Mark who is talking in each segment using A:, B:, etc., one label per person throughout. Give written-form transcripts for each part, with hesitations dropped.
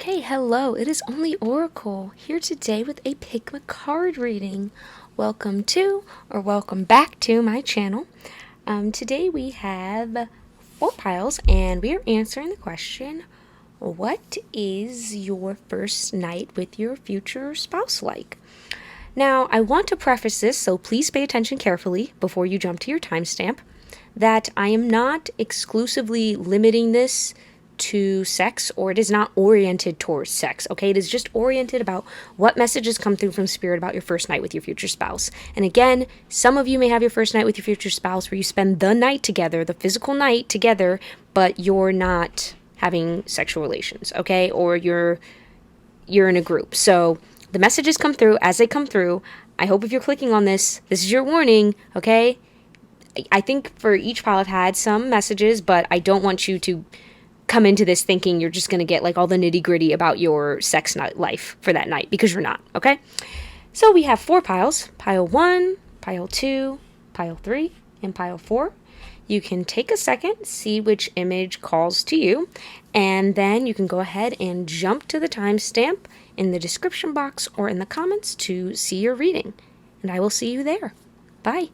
A: Okay, hello, it is only Oracle here today with a pickacard reading. Welcome to, or welcome back to my channel. Today we have 4 piles and we are answering the question, what is your first night with your future spouse like? Now, I want to preface this, so please pay attention carefully before you jump to your timestamp, that I am not exclusively limiting this to sex, or it is not oriented towards sex, okay? It is just oriented about what messages come through from Spirit about your first night with your future spouse. And again, some of you may have your first night with your future spouse where you spend the night together, the physical night together, but you're not having sexual relations, okay? Or you're in a group. So the messages come through as they come through. I hope if you're clicking on this is your warning, okay? I think for each pile I've had some messages, but I don't want you to come into this thinking you're just going to get like all the nitty-gritty about your sex life for that night, because you're not, okay? So we have 4 piles, pile 1, pile 2, pile 3, and pile 4. You can take a second, see which image calls to you, and then you can go ahead and jump to the timestamp in the description box or in the comments to see your reading. And I will see you there. Bye.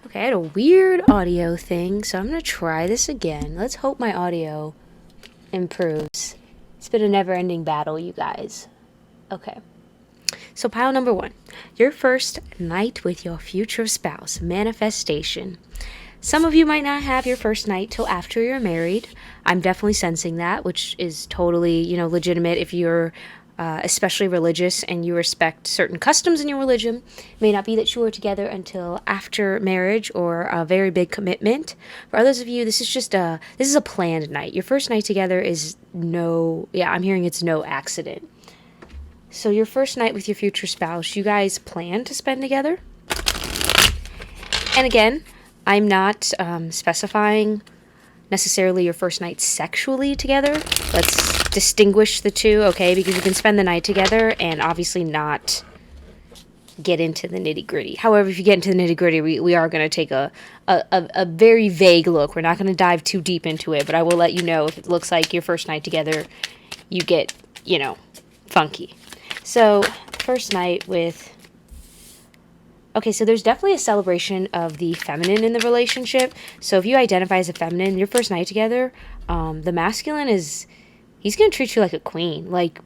A: Okay, I had a weird audio thing, so I'm going to try this again. Let's hope my audio improves. It's been a never-ending battle, you guys. Okay. So pile number 1. Your first night with your future spouse. Manifestation. Some of you might not have your first night till after you're married. I'm definitely sensing that, which is totally, legitimate if you're especially religious and you respect certain customs in your religion. It may not be that you are together until after marriage or a very big commitment. For others of you, this is a planned night. Your first night together is I'm hearing it's no accident. So your first night with your future spouse, you guys plan to spend together. And again, I'm not specifying necessarily your first night sexually together. Let's distinguish the two, okay? Because you can spend the night together and obviously not get into the nitty-gritty. However, if you get into the nitty-gritty, we are going to take a very vague look. We're not going to dive too deep into it, but I will let you know if it looks like your first night together, you get, funky. So, first night with... Okay, so there's definitely a celebration of the feminine in the relationship. So if you identify as a feminine, your first night together, the masculine he's going to treat you like a queen. Like,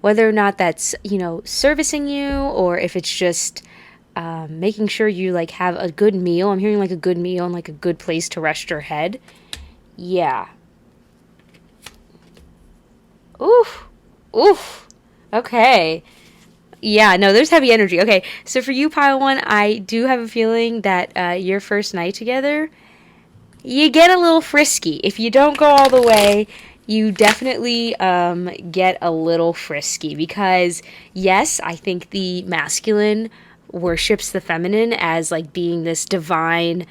A: whether or not that's, servicing you, or if it's just making sure you, have a good meal. I'm hearing, a good meal and, a good place to rest your head. Yeah. Oof. Oof. Okay. Yeah, no, there's heavy energy. Okay, so for you, pile 1, I do have a feeling that your first night together, you get a little frisky. If you don't go all the way, you definitely get a little frisky. Because, yes, I think the masculine worships the feminine as, being this divine,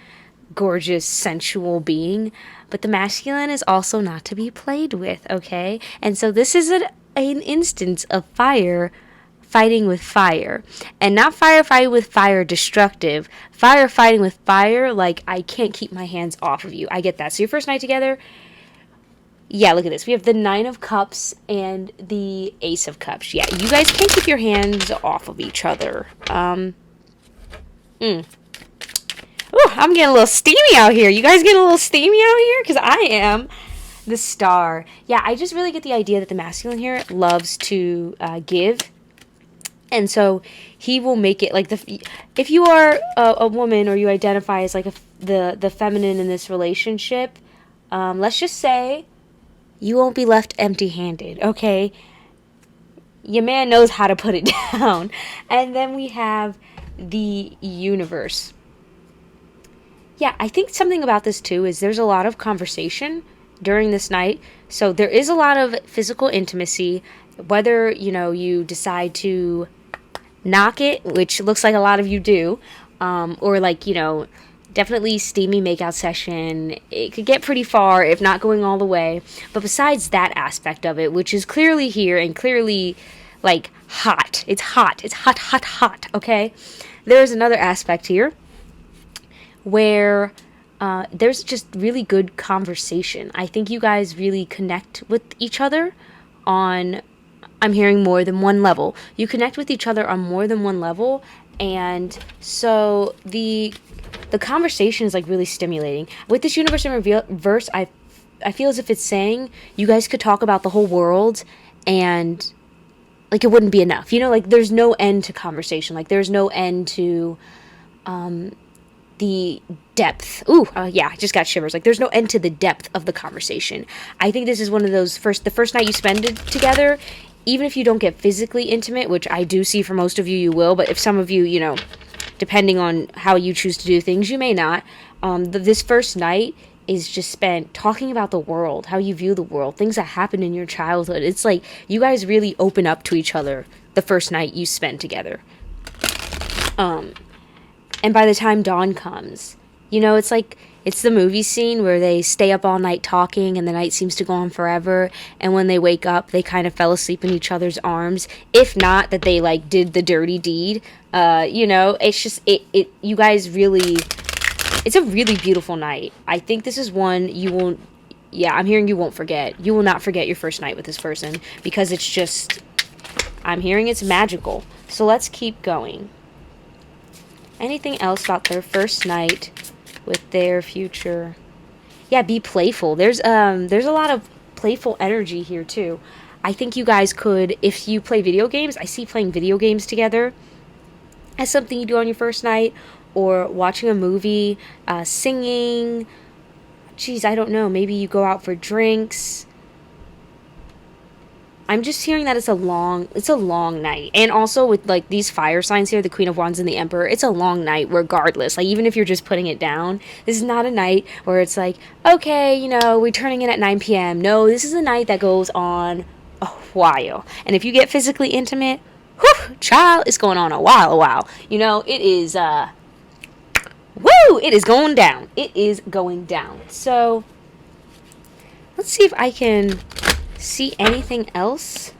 A: gorgeous, sensual being. But the masculine is also not to be played with, okay? And so this is an instance of fire fighting with fire, and not fire fighting with fire destructive, fire fighting with fire like I can't keep my hands off of you. I get that. So your first night together, yeah, look at this. We have the 9 of Cups and the Ace of Cups. Yeah, you guys can't keep your hands off of each other. Ooh, I'm getting a little steamy out here. You guys getting a little steamy out here? Because I am. The Star. Yeah, I just really get the idea that the masculine here loves to give. And so he will make it if you are a woman, or you identify as the feminine in this relationship, let's just say you won't be left empty-handed, okay? Your man knows how to put it down. And then we have the Universe. Yeah, I think something about this too is there's a lot of conversation during this night. So there is a lot of physical intimacy, whether, you decide to knock it, which looks like a lot of you do, or like, you know, definitely steamy makeout session. It could get pretty far, if not going all the way. But besides that aspect of it, which is clearly here and clearly like hot. It's hot. It's hot, hot, hot. Okay. There's another aspect here where there's just really good conversation. I think you guys really connect with each other on, I'm hearing, more than one level. You connect with each other on more than one level, and so the conversation is like really stimulating. With this universe in reverse, I feel as if it's saying you guys could talk about the whole world and like it wouldn't be enough. You know, like there's no end to conversation. Like there's no end to the depth. Yeah, I just got shivers. Like there's no end to the depth of the conversation. I think this is one of those the first night you spend it together, even if you don't get physically intimate, which I do see for most of you, you will, but if some of you, you know, depending on how you choose to do things, you may not. This first night is just spent talking about the world, how you view the world, things that happened in your childhood. It's like you guys really open up to each other the first night you spend together. And by the time dawn comes, you know, it's like, it's the movie scene where they stay up all night talking and the night seems to go on forever. And when they wake up, they kind of fell asleep in each other's arms. If not that they like did the dirty deed. You know, it's just, you guys really, it's a really beautiful night. I think this is one you won't, yeah, I'm hearing you won't forget. You will not forget your first night with this person because it's just, I'm hearing it's magical. So let's keep going. Anything else about their first night with their future? Yeah, be playful. There's a lot of playful energy here too. I think you guys could, if you play video games, I see playing video games together as something you do on your first night, or watching a movie, singing. Geez, I don't know. Maybe you go out for drinks. I'm just hearing that it's a long night. And also with like these fire signs here, the Queen of Wands and the Emperor, it's a long night regardless. Like even if you're just putting it down, this is not a night where it's like, okay, you know, we're turning in at 9 p.m. No, this is a night that goes on a while. And if you get physically intimate, whew, child, it's going on a while. You know, it is, it is going down. It is going down. So let's see if I can see anything else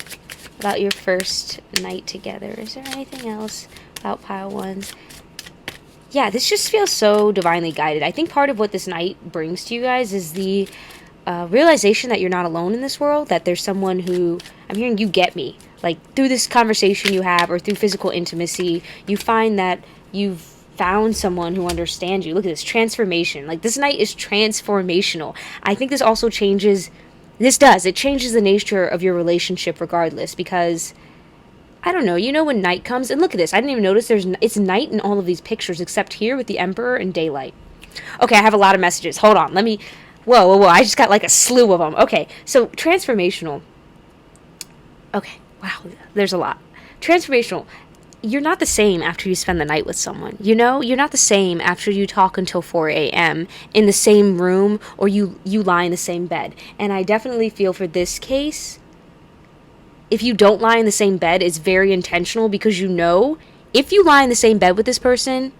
A: about your first night together. Is there anything else about pile ones? Yeah, this just feels so divinely guided. I think part of what this night brings to you guys is the realization that you're not alone in this world, that there's someone who, I'm hearing you get me. Like through this conversation you have or through physical intimacy, you find that you've found someone who understands you. Look at this transformation. Like this night is transformational. I think this also changes, it changes the nature of your relationship regardless, because I don't know, you know, when night comes, and look at this, I didn't even notice it's night in all of these pictures except here with the Emperor and daylight. Okay, I have a lot of messages. Hold on, let me, whoa, I just got like a slew of them. Okay, so transformational. Okay, wow, there's a lot. Transformational. You're not the same after you spend the night with someone. You know, you're not the same after you talk until 4 a.m. in the same room or you lie in the same bed. And I definitely feel for this case, if you don't lie in the same bed, it's very intentional, because you know if you lie in the same bed with this person,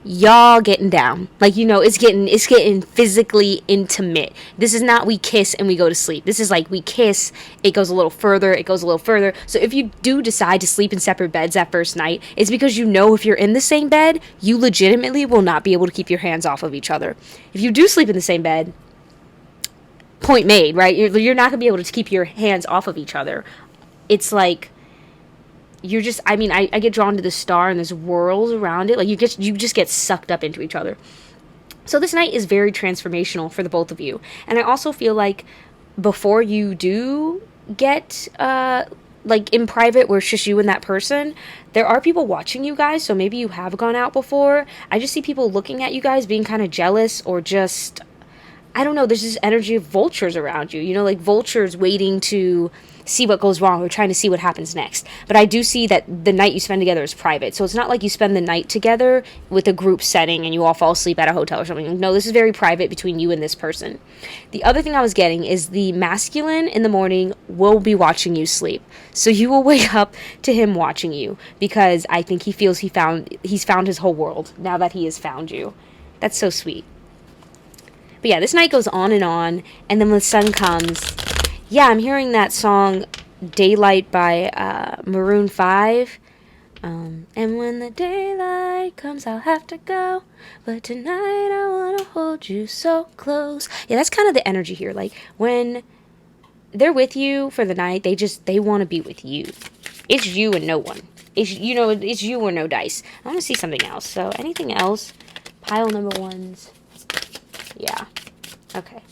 A: y'all getting down. Like, you know, it's getting physically intimate. This is not we kiss and we go to sleep. This is like we kiss, it goes a little further. So if you do decide to sleep in separate beds that first night, it's because you know if you're in the same bed, you legitimately will not be able to keep your hands off of each other. If you do sleep in the same bed, point made, right? You're not going to be able to keep your hands off of each other. It's like you're just, I mean, I get drawn to the star and there's whirls around it. Like you just get sucked up into each other. So this night is very transformational for the both of you. And I also feel like before you do get, like in private where it's just you and that person, there are people watching you guys. So maybe you have gone out before. I just see people looking at you guys being kind of jealous, or just, I don't know, there's this energy of vultures around you. You know, like vultures waiting to see what goes wrong or trying to see what happens next. But I do see that the night you spend together is private. So it's not like you spend the night together with a group setting and you all fall asleep at a hotel or something. No, this is very private between you and this person. The other thing I was getting is the masculine in the morning will be watching you sleep. So you will wake up to him watching you, because I think he feels he's found his whole world now that he has found you. That's so sweet. But yeah, this night goes on, and then when the sun comes, yeah, I'm hearing that song Daylight by Maroon 5. And when the daylight comes, I'll have to go, but tonight I want to hold you so close. Yeah, that's kind of the energy here. Like, when they're with you for the night, they want to be with you. It's you and no one. It's you or no dice. I want to see something else. So anything else? Pile number ones. Yeah. Okay.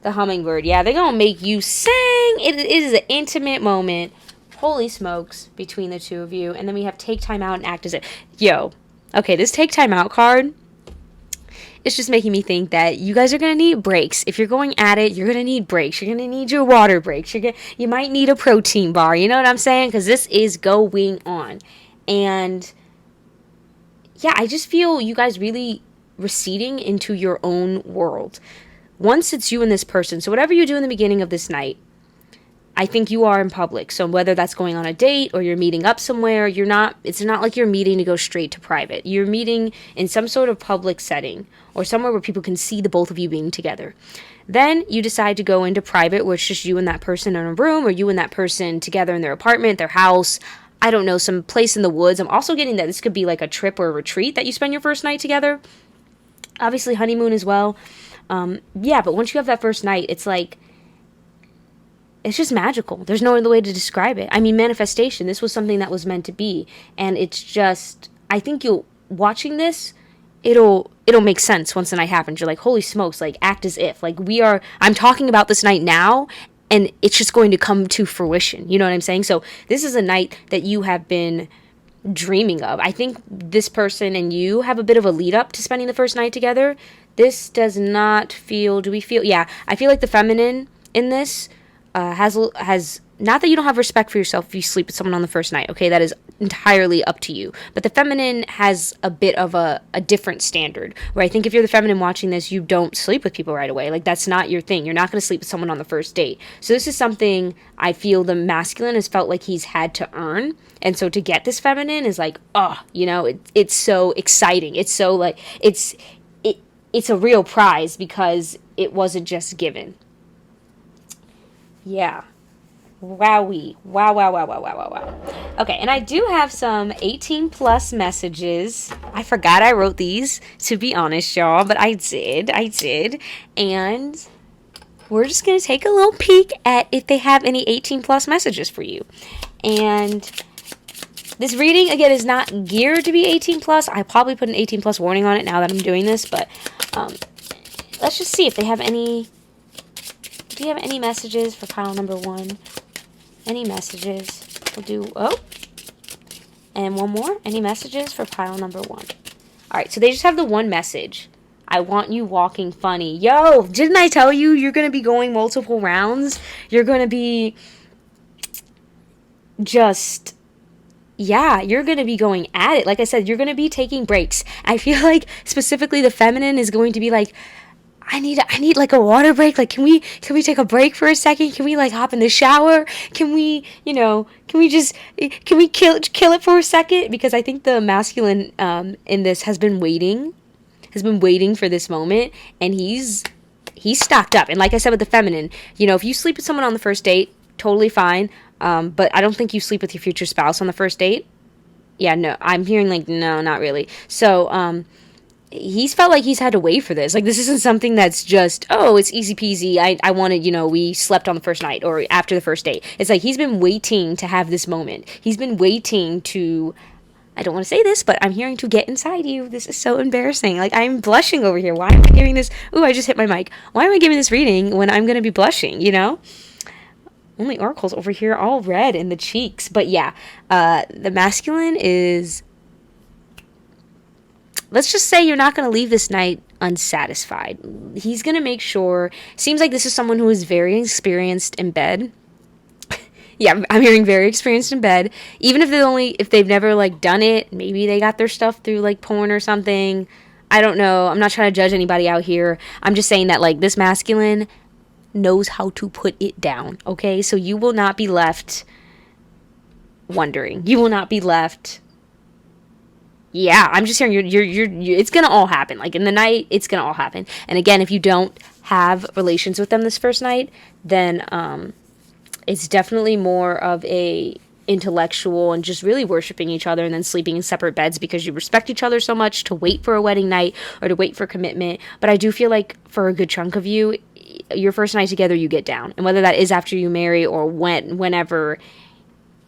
A: The hummingbird. Yeah, they're going to make you sing. It is an intimate moment. Holy smokes, between the two of you. And then we have take time out and act as if. Yo. Okay, this take time out card, it's just making me think that you guys are going to need breaks. If you're going at it, you're going to need breaks. You're going to need your water breaks. You might need a protein bar. You know what I'm saying? Because this is going on. And yeah, I just feel you guys really receding into your own world. Once it's you and this person, so whatever you do in the beginning of this night, I think you are in public. So whether that's going on a date or you're meeting up somewhere, it's not like you're meeting to go straight to private. You're meeting in some sort of public setting or somewhere where people can see the both of you being together. Then you decide to go into private, where it's just you and that person in a room, or you and that person together in their apartment, their house, I don't know, some place in the woods. I'm also getting that this could be like a trip or a retreat that you spend your first night together. Obviously honeymoon as well. Yeah, but once you have that first night, it's like, it's just magical. There's no other way to describe it. I mean, manifestation. This was something that was meant to be. And it's just, I think watching this, it'll make sense once the night happens. You're like, holy smokes, like, act as if. Like, I'm talking about this night now, and it's just going to come to fruition. You know what I'm saying? So this is a night that you have been dreaming of. I think this person and you have a bit of a lead up to spending the first night together. This does not feel, yeah, I feel like the feminine in this has not that you don't have respect for yourself if you sleep with someone on the first night, okay? That is entirely up to you. But the feminine has a bit of a different standard, where I think if you're the feminine watching this, you don't sleep with people right away. Like, that's not your thing. You're not going to sleep with someone on the first date. So this is something I feel the masculine has felt like he's had to earn. And so to get this feminine is like, it's so exciting. It's so like, it's a real prize because it wasn't just given. Yeah. Wowee. Wow. Okay, and I do have some 18 plus messages. I forgot I wrote these, to be honest, y'all, but I did. And we're just going to take a little peek at if they have any 18 plus messages for you. And this reading, again, is not geared to be 18 plus. I probably put an 18 plus warning on it now that I'm doing this, but let's just see if they have any. Do you have any messages for pile number 1? Any messages? We'll do, and one more. Any messages for pile number 1? All right, so they just have the one message. I want you walking funny. Yo, didn't I tell you you're going to be going multiple rounds? You're going to be just, yeah, you're going to be going at it. Like I said, you're going to be taking breaks. I feel like specifically the feminine is going to be like, I need like a water break. Like, can we take a break for a second? Can we like hop in the shower? Can we kill it for a second? Because I think the masculine in this has been waiting for this moment, and he's stocked up. And like I said with the feminine, if you sleep with someone on the first date, totally fine. But I don't think you sleep with your future spouse on the first date. Yeah, no, I'm hearing like, no, not really. So, he's felt like he's had to wait for this. Like, this isn't something that's just, it's easy peasy. I wanted, we slept on the first night or after the first date. It's like he's been waiting to have this moment. He's been waiting to, I don't want to say this, but I'm hearing to get inside you. This is so embarrassing. Like, I'm blushing over here. Why am I giving this? Ooh, I just hit my mic. Why am I giving this reading when I'm going to be blushing, Only oracles over here all red in the cheeks. But yeah, the masculine is, let's just say you're not going to leave this night unsatisfied. He's going to make sure, seems like this is someone who is very experienced in bed. Yeah, I'm hearing very experienced in bed. Even if they've never like done it, maybe they got their stuff through like porn or something. I don't know. I'm not trying to judge anybody out here. I'm just saying that like this masculine knows how to put it down, okay? So you will not be left wondering. You will not be left. Yeah, I'm just hearing you're it's gonna all happen. Like in the night, it's gonna all happen. And again, if you don't have relations with them this first night, then it's definitely more of a intellectual and just really worshiping each other and then sleeping in separate beds because you respect each other so much to wait for a wedding night or to wait for commitment. But I do feel like for a good chunk of you, your first night together, you get down. And whether that is after you marry or whenever,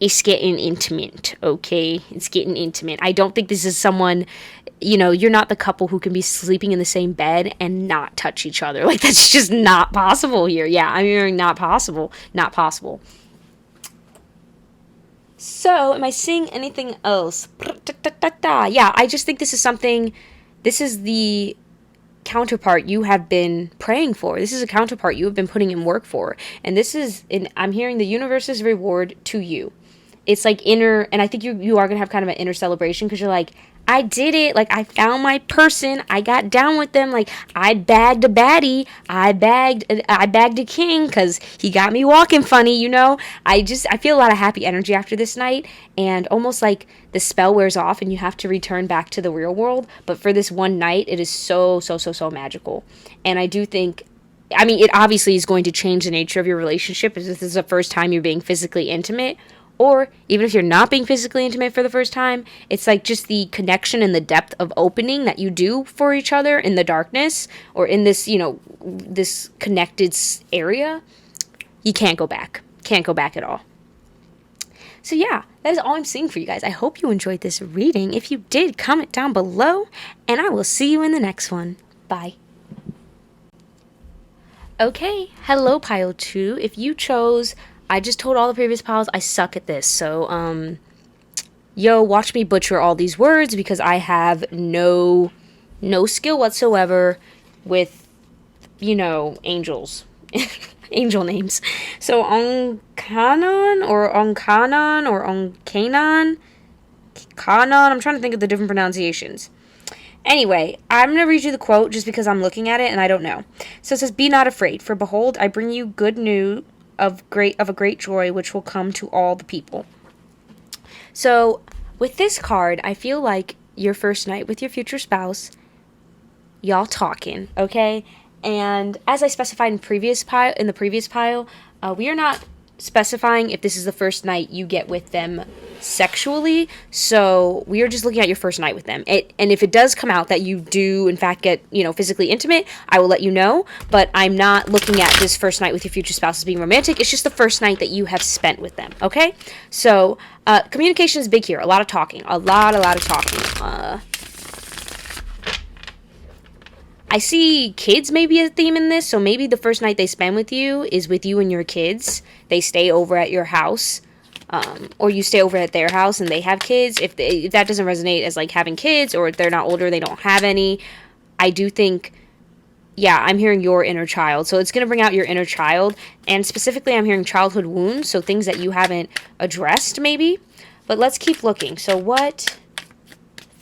A: it's getting intimate, okay? It's getting intimate. I don't think this is someone, you're not the couple who can be sleeping in the same bed and not touch each other. Like, that's just not possible here. Yeah, I'm hearing not possible. Not possible. So, am I seeing anything else? Yeah, I just think this is the counterpart you have been praying for. This is a counterpart you have been putting in work for. And I'm hearing the universe's reward to you. It's like inner, and I think you are going to have kind of an inner celebration because you're like, I did it. Like, I found my person. I got down with them. Like, I bagged a baddie. I bagged a king because he got me walking funny, I feel a lot of happy energy after this night, and almost like the spell wears off and you have to return back to the real world. But for this one night, it is so, so, so, so magical. And I do think, it obviously is going to change the nature of your relationship if this is the first time you're being physically intimate. Or even if you're not being physically intimate for the first time, it's like just the connection and the depth of opening that you do for each other in the darkness or in this, this connected area. You can't go back. Can't go back at all. So yeah, that is all I'm seeing for you guys. I hope you enjoyed this reading. If you did, comment down below, and I will see you in the next one. Bye. Okay, hello pile 2. If you chose... I just told all the previous piles I suck at this, so, watch me butcher all these words because I have no skill whatsoever with, angels. Angel names. So, Onkanon or Onkanon, I'm trying to think of the different pronunciations. Anyway, I'm going to read you the quote just because I'm looking at it and I don't know. So it says, "Be not afraid, for behold, I bring you good news of a great joy which will come to all the people." So with this card, I feel like your first night with your future spouse, y'all talking, okay? And as I specified in the previous pile, we are not specifying if this is the first night you get with them sexually, so we are just looking at your first night with them. And if it does come out that you do in fact get physically intimate, I will let you know, but I'm not looking at this first night with your future spouse as being romantic. It's just the first night that you have spent with them, okay? So communication is big here. A lot of talking, a lot of talking. I see kids may be a theme in this, so maybe the first night they spend with you is with you and your kids. They stay over at your house, or you stay over at their house and they have kids. If that doesn't resonate as like having kids, or if they're not older, they don't have any, I do think, yeah, I'm hearing your inner child. So it's going to bring out your inner child, and specifically I'm hearing childhood wounds, so things that you haven't addressed maybe. But let's keep looking. So what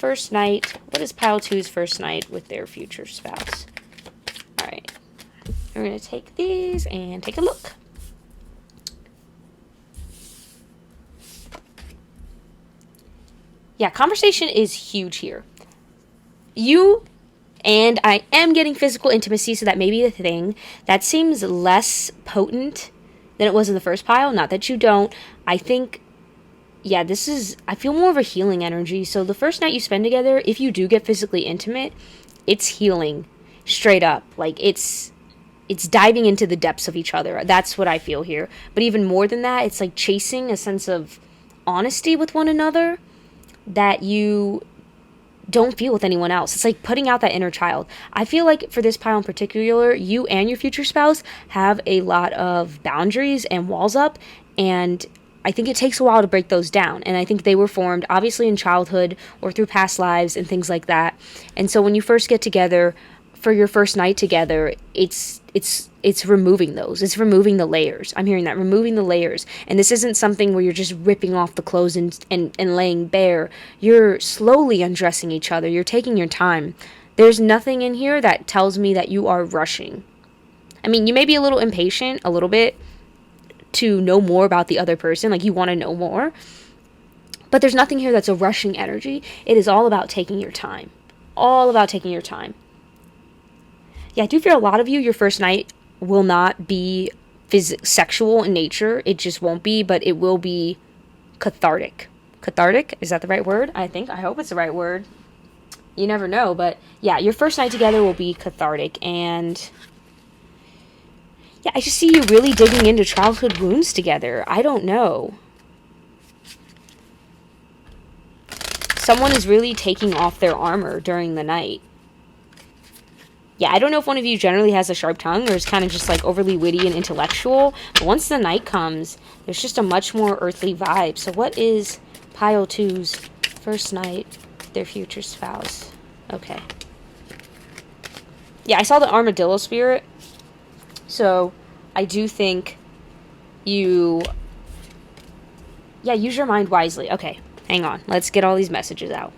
A: is pile 2's first night with their future spouse? All right, we're going to take these and take a look. Yeah, conversation is huge here. And I am getting physical intimacy, so that may be the thing. That seems less potent than it was in the first pile. Not that you don't. I think, yeah, I feel more of a healing energy. So the first night you spend together, if you do get physically intimate, it's healing straight up. Like, it's diving into the depths of each other. That's what I feel here. But even more than that, it's like chasing a sense of honesty with one another that you don't feel with anyone else. It's like putting out that inner child. I feel like for this pile in particular, you and your future spouse have a lot of boundaries and walls up, and I think it takes a while to break those down. And I think they were formed obviously in childhood or through past lives and things like that. And so when you first get together, for your first night together, it's removing those. It's removing the layers. I'm hearing that, removing the layers. And this isn't something where you're just ripping off the clothes and laying bare. You're slowly undressing each other. You're taking your time. There's nothing in here that tells me that you are rushing. I mean, you may be a little impatient, a little bit, to know more about the other person. Like, you want to know more. But there's nothing here that's a rushing energy. It is all about taking your time. All about taking your time. Yeah, I do feel a lot of you, your first night will not be sexual in nature. It just won't be, but it will be cathartic. Cathartic? Is that the right word? I hope it's the right word. You never know, but yeah, your first night together will be cathartic. And yeah, I just see you really digging into childhood wounds together. I don't know. Someone is really taking off their armor during the night. Yeah, I don't know if one of you generally has a sharp tongue or is kind of just like overly witty and intellectual. But once the night comes, there's just a much more earthly vibe. So what is pile two's first night, their future spouse? Okay. Yeah, I saw the armadillo spirit. So I do think you... Yeah, use your mind wisely. Okay, hang on. Let's get all these messages out.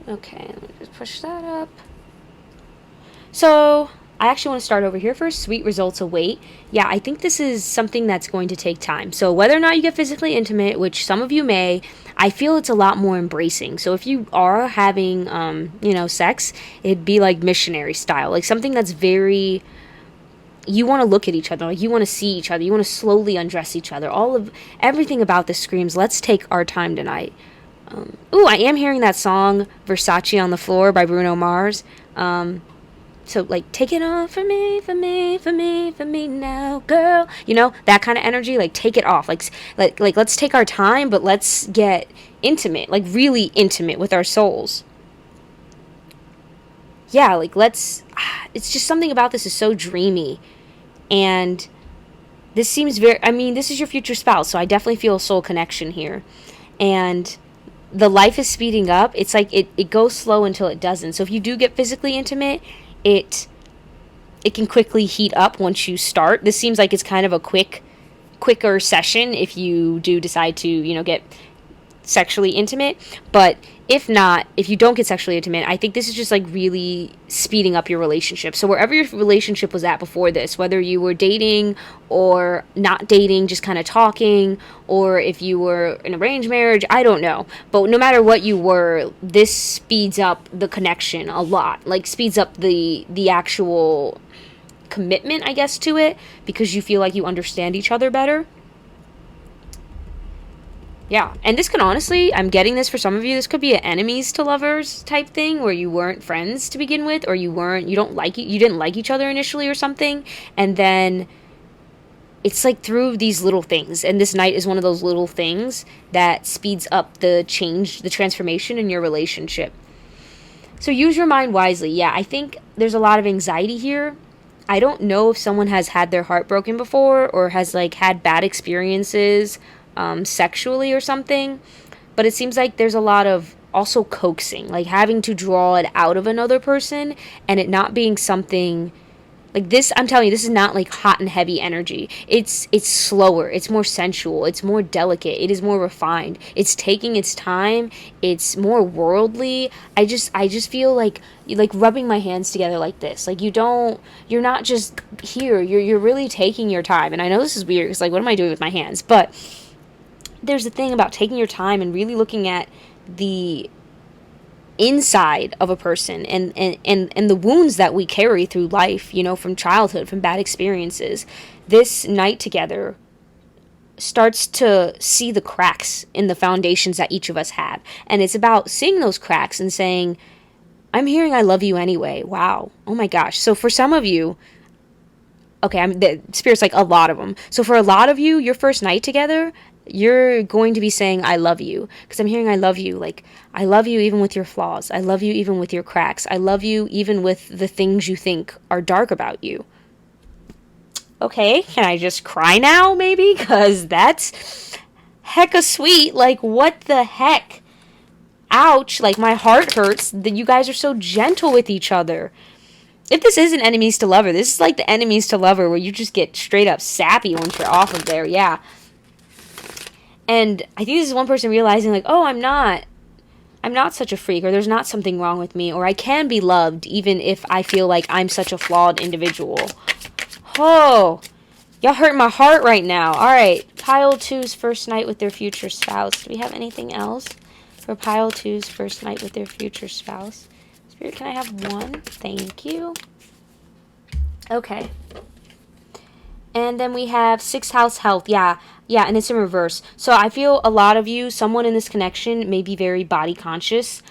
A: Okay, let me just push that up. So, I actually want to start over here first. Sweet results await. Yeah, I think this is something that's going to take time. So, whether or not you get physically intimate, which some of you may, I feel it's a lot more embracing. So, if you are having, sex, it'd be like missionary style. Like something that's very... You want to look at each other. Like, you want to see each other. You want to slowly undress each other. Everything about this screams, let's take our time tonight. I am hearing that song Versace on the Floor by Bruno Mars. So like, take it off for me, for me, for me, for me now, girl. You know, that kind of energy. Like, take it off. Like let's take our time, but let's get intimate. Like, really intimate with our souls. Yeah, like, it's just something about this is so dreamy. And this seems this is your future spouse, so I definitely feel a soul connection here. And the life is speeding up. It's like it goes slow until it doesn't. So if you do get physically intimate, it can quickly heat up once you start. This seems like it's kind of a quicker session if you do decide to, get sexually intimate. But if not, if you don't get sexually intimate, I think this is just like really speeding up your relationship. So wherever your relationship was at before this, whether you were dating or not dating, just kind of talking, or if you were in an arranged marriage, I don't know. But no matter what you were, this speeds up the connection a lot. Like, speeds up the actual commitment, I guess, to it, because you feel like you understand each other better. Yeah, and this can honestly, I'm getting this for some of you, this could be an enemies to lovers type thing, where you weren't friends to begin with, or you didn't like each other initially or something, and then it's like through these little things, and this night is one of those little things that speeds up the transformation in your relationship. So use your mind wisely. Yeah, I think there's a lot of anxiety here. I don't know if someone has had their heart broken before, or has like had bad experiences sexually or something, but it seems like there's a lot of also coaxing, like having to draw it out of another person, and it not being something like this. I'm telling you, this is not like hot and heavy energy. It's slower, it's more sensual, it's more delicate, it is more refined, it's taking its time, it's more worldly. I just feel like rubbing my hands together like this. Like, you're not just here, you're really taking your time. And I know this is weird, because like, what am I doing with my hands? But there's a thing about taking your time and really looking at the inside of a person and the wounds that we carry through life, from childhood, from bad experiences. This night together starts to see the cracks in the foundations that each of us have. And it's about seeing those cracks and saying, I'm hearing I love you anyway. Wow. Oh my gosh. So for some of you, okay, the Spirit's like a lot of them. So for a lot of you, your first night together, you're going to be saying, I love you. Because I'm hearing I love you. Like, I love you even with your flaws. I love you even with your cracks. I love you even with the things you think are dark about you. Okay, can I just cry now, maybe? Because that's hecka sweet. Like, what the heck? ouch, like my heart hurts that you guys are so gentle with each other. If this isn't enemies to lover, this is like the enemies to lover where you just get straight up sappy once you're off of there. Yeah. And I think this is one person realizing like, oh, I'm not such a freak, or there's not something wrong with me, or I can be loved even if I feel like I'm such a flawed individual. Oh, y'all hurt my heart right now. All right, pile two's first night with their future spouse. Do we have anything else for pile two's first night with their future spouse? Spirit, can I have one? Thank you. Okay. And then we have 6th house health. Yeah, and it's in reverse. So I feel a lot of you, someone in this connection may be very body conscious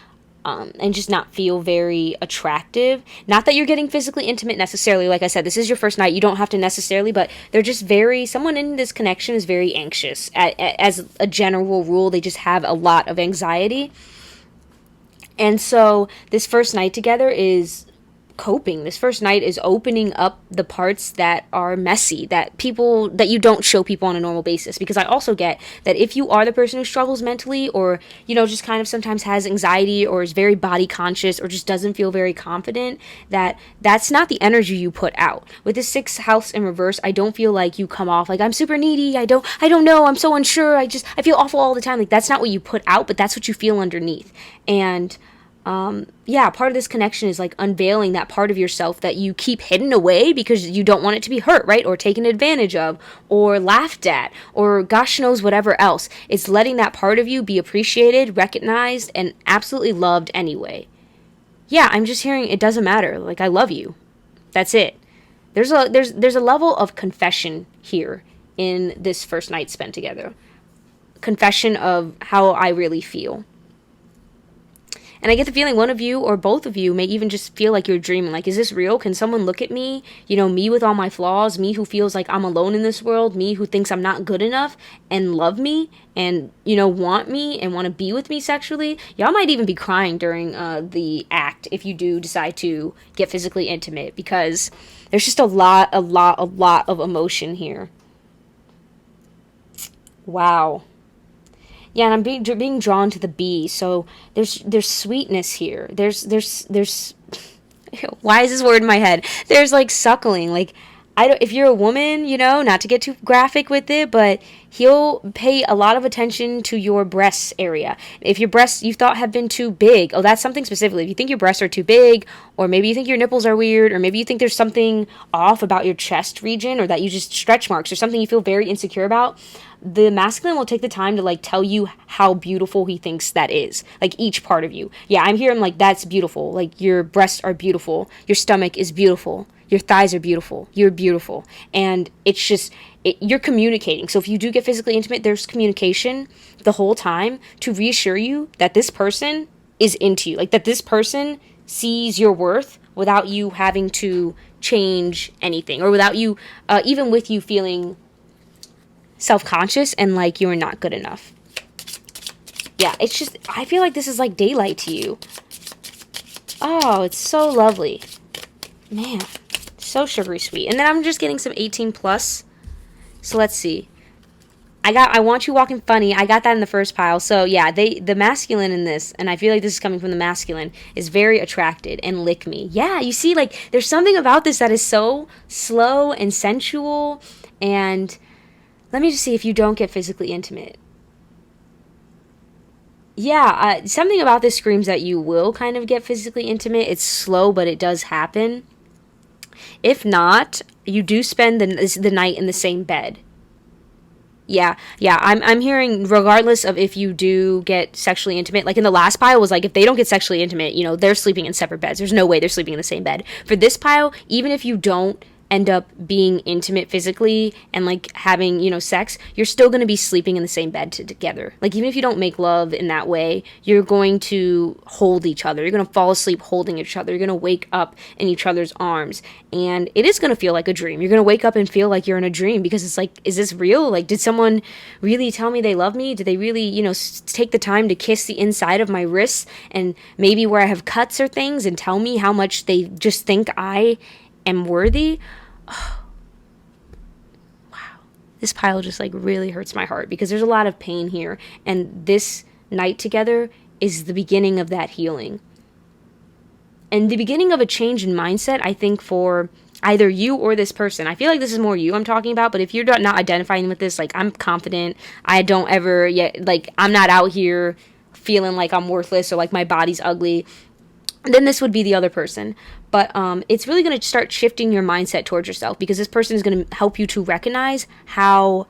A: and just not feel very attractive. Not that you're getting physically intimate necessarily. Like I said, this is your first night. You don't have to necessarily, but they're just someone in this connection is very anxious. As a general rule, they just have a lot of anxiety. And so this first night together is coping. This first night is opening up the parts that are messy, that you don't show people on a normal basis. Because I also get that if you are the person who struggles mentally, or, just kind of sometimes has anxiety, or is very body conscious, or just doesn't feel very confident, that's not the energy you put out. With the 6th house in reverse, I don't feel like you come off like I'm super needy, I don't know, I'm so unsure, I feel awful all the time. Like, that's not what you put out, but that's what you feel underneath. And part of this connection is like unveiling that part of yourself that you keep hidden away because you don't want it to be hurt, right? Or taken advantage of, or laughed at, or gosh knows whatever else. It's letting that part of you be appreciated, recognized, and absolutely loved anyway. Yeah, I'm just hearing it doesn't matter. Like, I love you. That's it. There's a level of confession here in this first night spent together. Confession of how I really feel. And I get the feeling one of you or both of you may even just feel like you're dreaming. Like, is this real? Can someone look at me? Me with all my flaws, me who feels like I'm alone in this world, me who thinks I'm not good enough, and love me and, want me and want to be with me sexually. Y'all might even be crying during the act if you do decide to get physically intimate, because there's just a lot of emotion here. Wow. Yeah, and I'm being drawn to the bee. So there's sweetness here. There's why is this word in my head? There's like suckling. Like, if you're a woman, not to get too graphic with it, but he'll pay a lot of attention to your breasts area. If your breasts you thought have been too big, that's something specifically. If you think your breasts are too big, or maybe you think your nipples are weird, or maybe you think there's something off about your chest region, or that you just stretch marks, or something you feel very insecure about, the masculine will take the time to like tell you how beautiful he thinks that is. Like, each part of you. Yeah, I'm hearing like, that's beautiful. Like, your breasts are beautiful. Your stomach is beautiful. Your thighs are beautiful. You're beautiful. And it's just, you're communicating. So if you do get physically intimate, there's communication the whole time to reassure you that this person is into you. Like, that this person sees your worth without you having to change anything, or without you, even with you feeling self-conscious and like you're not good enough. Yeah, it's just, I feel like this is like daylight to you. Oh, it's so lovely. Man, so sugary sweet. And then I'm just getting some 18 plus. So let's see. I want you walking funny. I got that in the first pile. So yeah, the masculine in this, and I feel like this is coming from the masculine, is very attracted and lick me. Yeah, you see, like, there's something about this that is so slow and sensual. And let me just see if you don't get physically intimate. Yeah, something about this screams that you will kind of get physically intimate. It's slow, but it does happen. If not, you do spend the night in the same bed. Yeah, I'm hearing, regardless of if you do get sexually intimate, like in the last pile was like, if they don't get sexually intimate, they're sleeping in separate beds. There's no way they're sleeping in the same bed. For this pile, even if you don't end up being intimate physically and like having sex, you're still going to be sleeping in the same bed together. Like, even if you don't make love in that way, you're going to hold each other. You're going to fall asleep holding each other. You're going to wake up in each other's arms, and it is going to feel like a dream. You're going to wake up and feel like you're in a dream, because it's like, is this real? Like, did someone really tell me they love me? Did they really take the time to kiss the inside of my wrists and maybe where I have cuts or things, and tell me how much they just think I am worthy? Oh, wow. This pile just like really hurts my heart, because there's a lot of pain here, and this night together is the beginning of that healing. And the beginning of a change in mindset, I think, for either you or this person. I feel like this is more you I'm talking about, but if you're not identifying with this, like, I'm confident, I don't ever yet, like, I'm not out here feeling like I'm worthless or like my body's ugly, then this would be the other person. But it's really going to start shifting your mindset towards yourself, because this person is going to help you to recognize how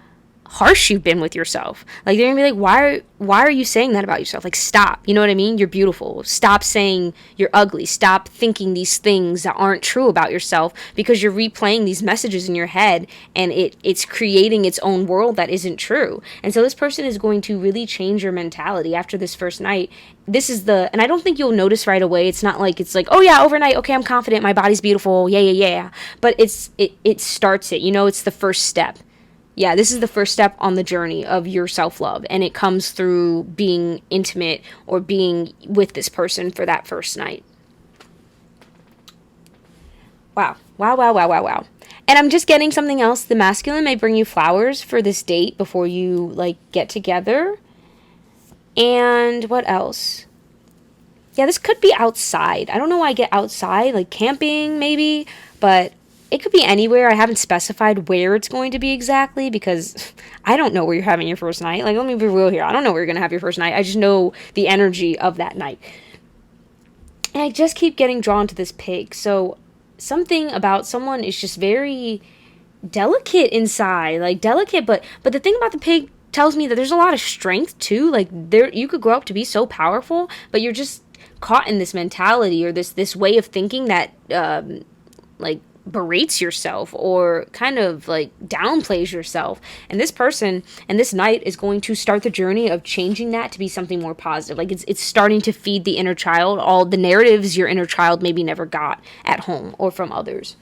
A: harsh you've been with yourself. Like, they're gonna be like, why are you saying that about yourself? Like, stop. You know what I mean? You're beautiful. Stop saying you're ugly. Stop thinking these things that aren't true about yourself, because you're replaying these messages in your head, and it's creating its own world that isn't true. And so this person is going to really change your mentality after this first night. And I don't think you'll notice right away. It's not like, it's like, oh yeah, overnight, okay, I'm confident, my body's beautiful, yeah. But it starts it, it's the first step. Yeah, this is the first step on the journey of your self-love, and it comes through being intimate or being with this person for that first night. Wow. And I'm just getting something else. The masculine may bring you flowers for this date before you, like, get together. And what else? Yeah, this could be outside. I don't know why I get outside, like camping maybe, but it could be anywhere. I haven't specified where it's going to be exactly, because I don't know where you're having your first night. Like, let me be real here. I don't know where you're going to have your first night. I just know the energy of that night. And I just keep getting drawn to this pig. So something about someone is just very delicate inside. Like, delicate, but the thing about the pig tells me that there's a lot of strength too. Like, you could grow up to be so powerful, but you're just caught in this mentality or this way of thinking that like berates yourself or kind of like downplays yourself. And this person and this night is going to start the journey of changing that to be something more positive. Like, it's starting to feed the inner child, all the narratives your inner child maybe never got at home or from others.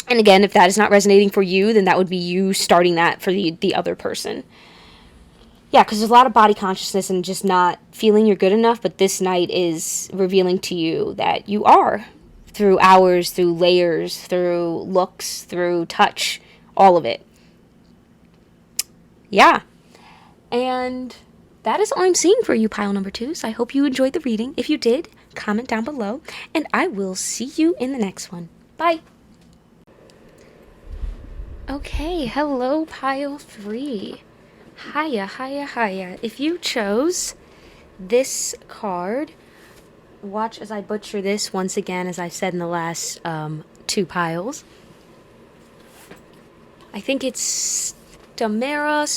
A: And again, if that is not resonating for you, then that would be you starting that for the other person. Yeah, because there's a lot of body consciousness and just not feeling you're good enough, but this night is revealing to you that you are, through hours, through layers, through looks, through touch, all of it. Yeah. And that is all I'm seeing for you, pile number 2. So I hope you enjoyed the reading. If you did, comment down below, and I will see you in the next one. Bye. Okay, hello, pile 3. Hiya. If you chose this card, watch as I butcher this once again, as I've said in the last 2 piles. I think it's Stamara.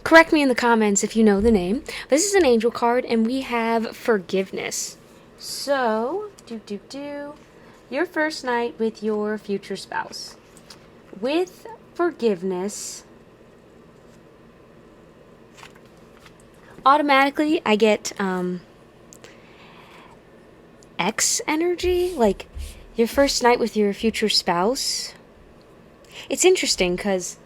A: Correct me in the comments if you know the name. This is an angel card, and we have forgiveness. So, your first night with your future spouse. With forgiveness, automatically I get X energy, like your first night with your future spouse. It's interesting because,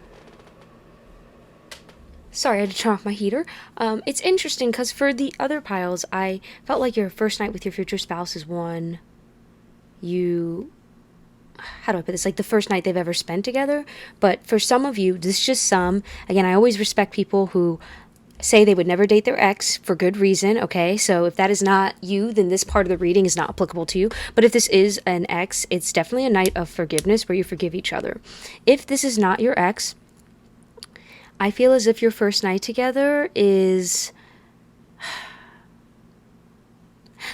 A: sorry, I had to turn off my heater. It's interesting because for the other piles, I felt like your first night with your future spouse is one how do I put this? Like the first night they've ever spent together. But for some of you, this is just some. Again, I always respect people who say they would never date their ex for good reason, okay? So if that is not you, then this part of the reading is not applicable to you. But if this is an ex, it's definitely a night of forgiveness where you forgive each other. If this is not your ex, I feel as if your first night together is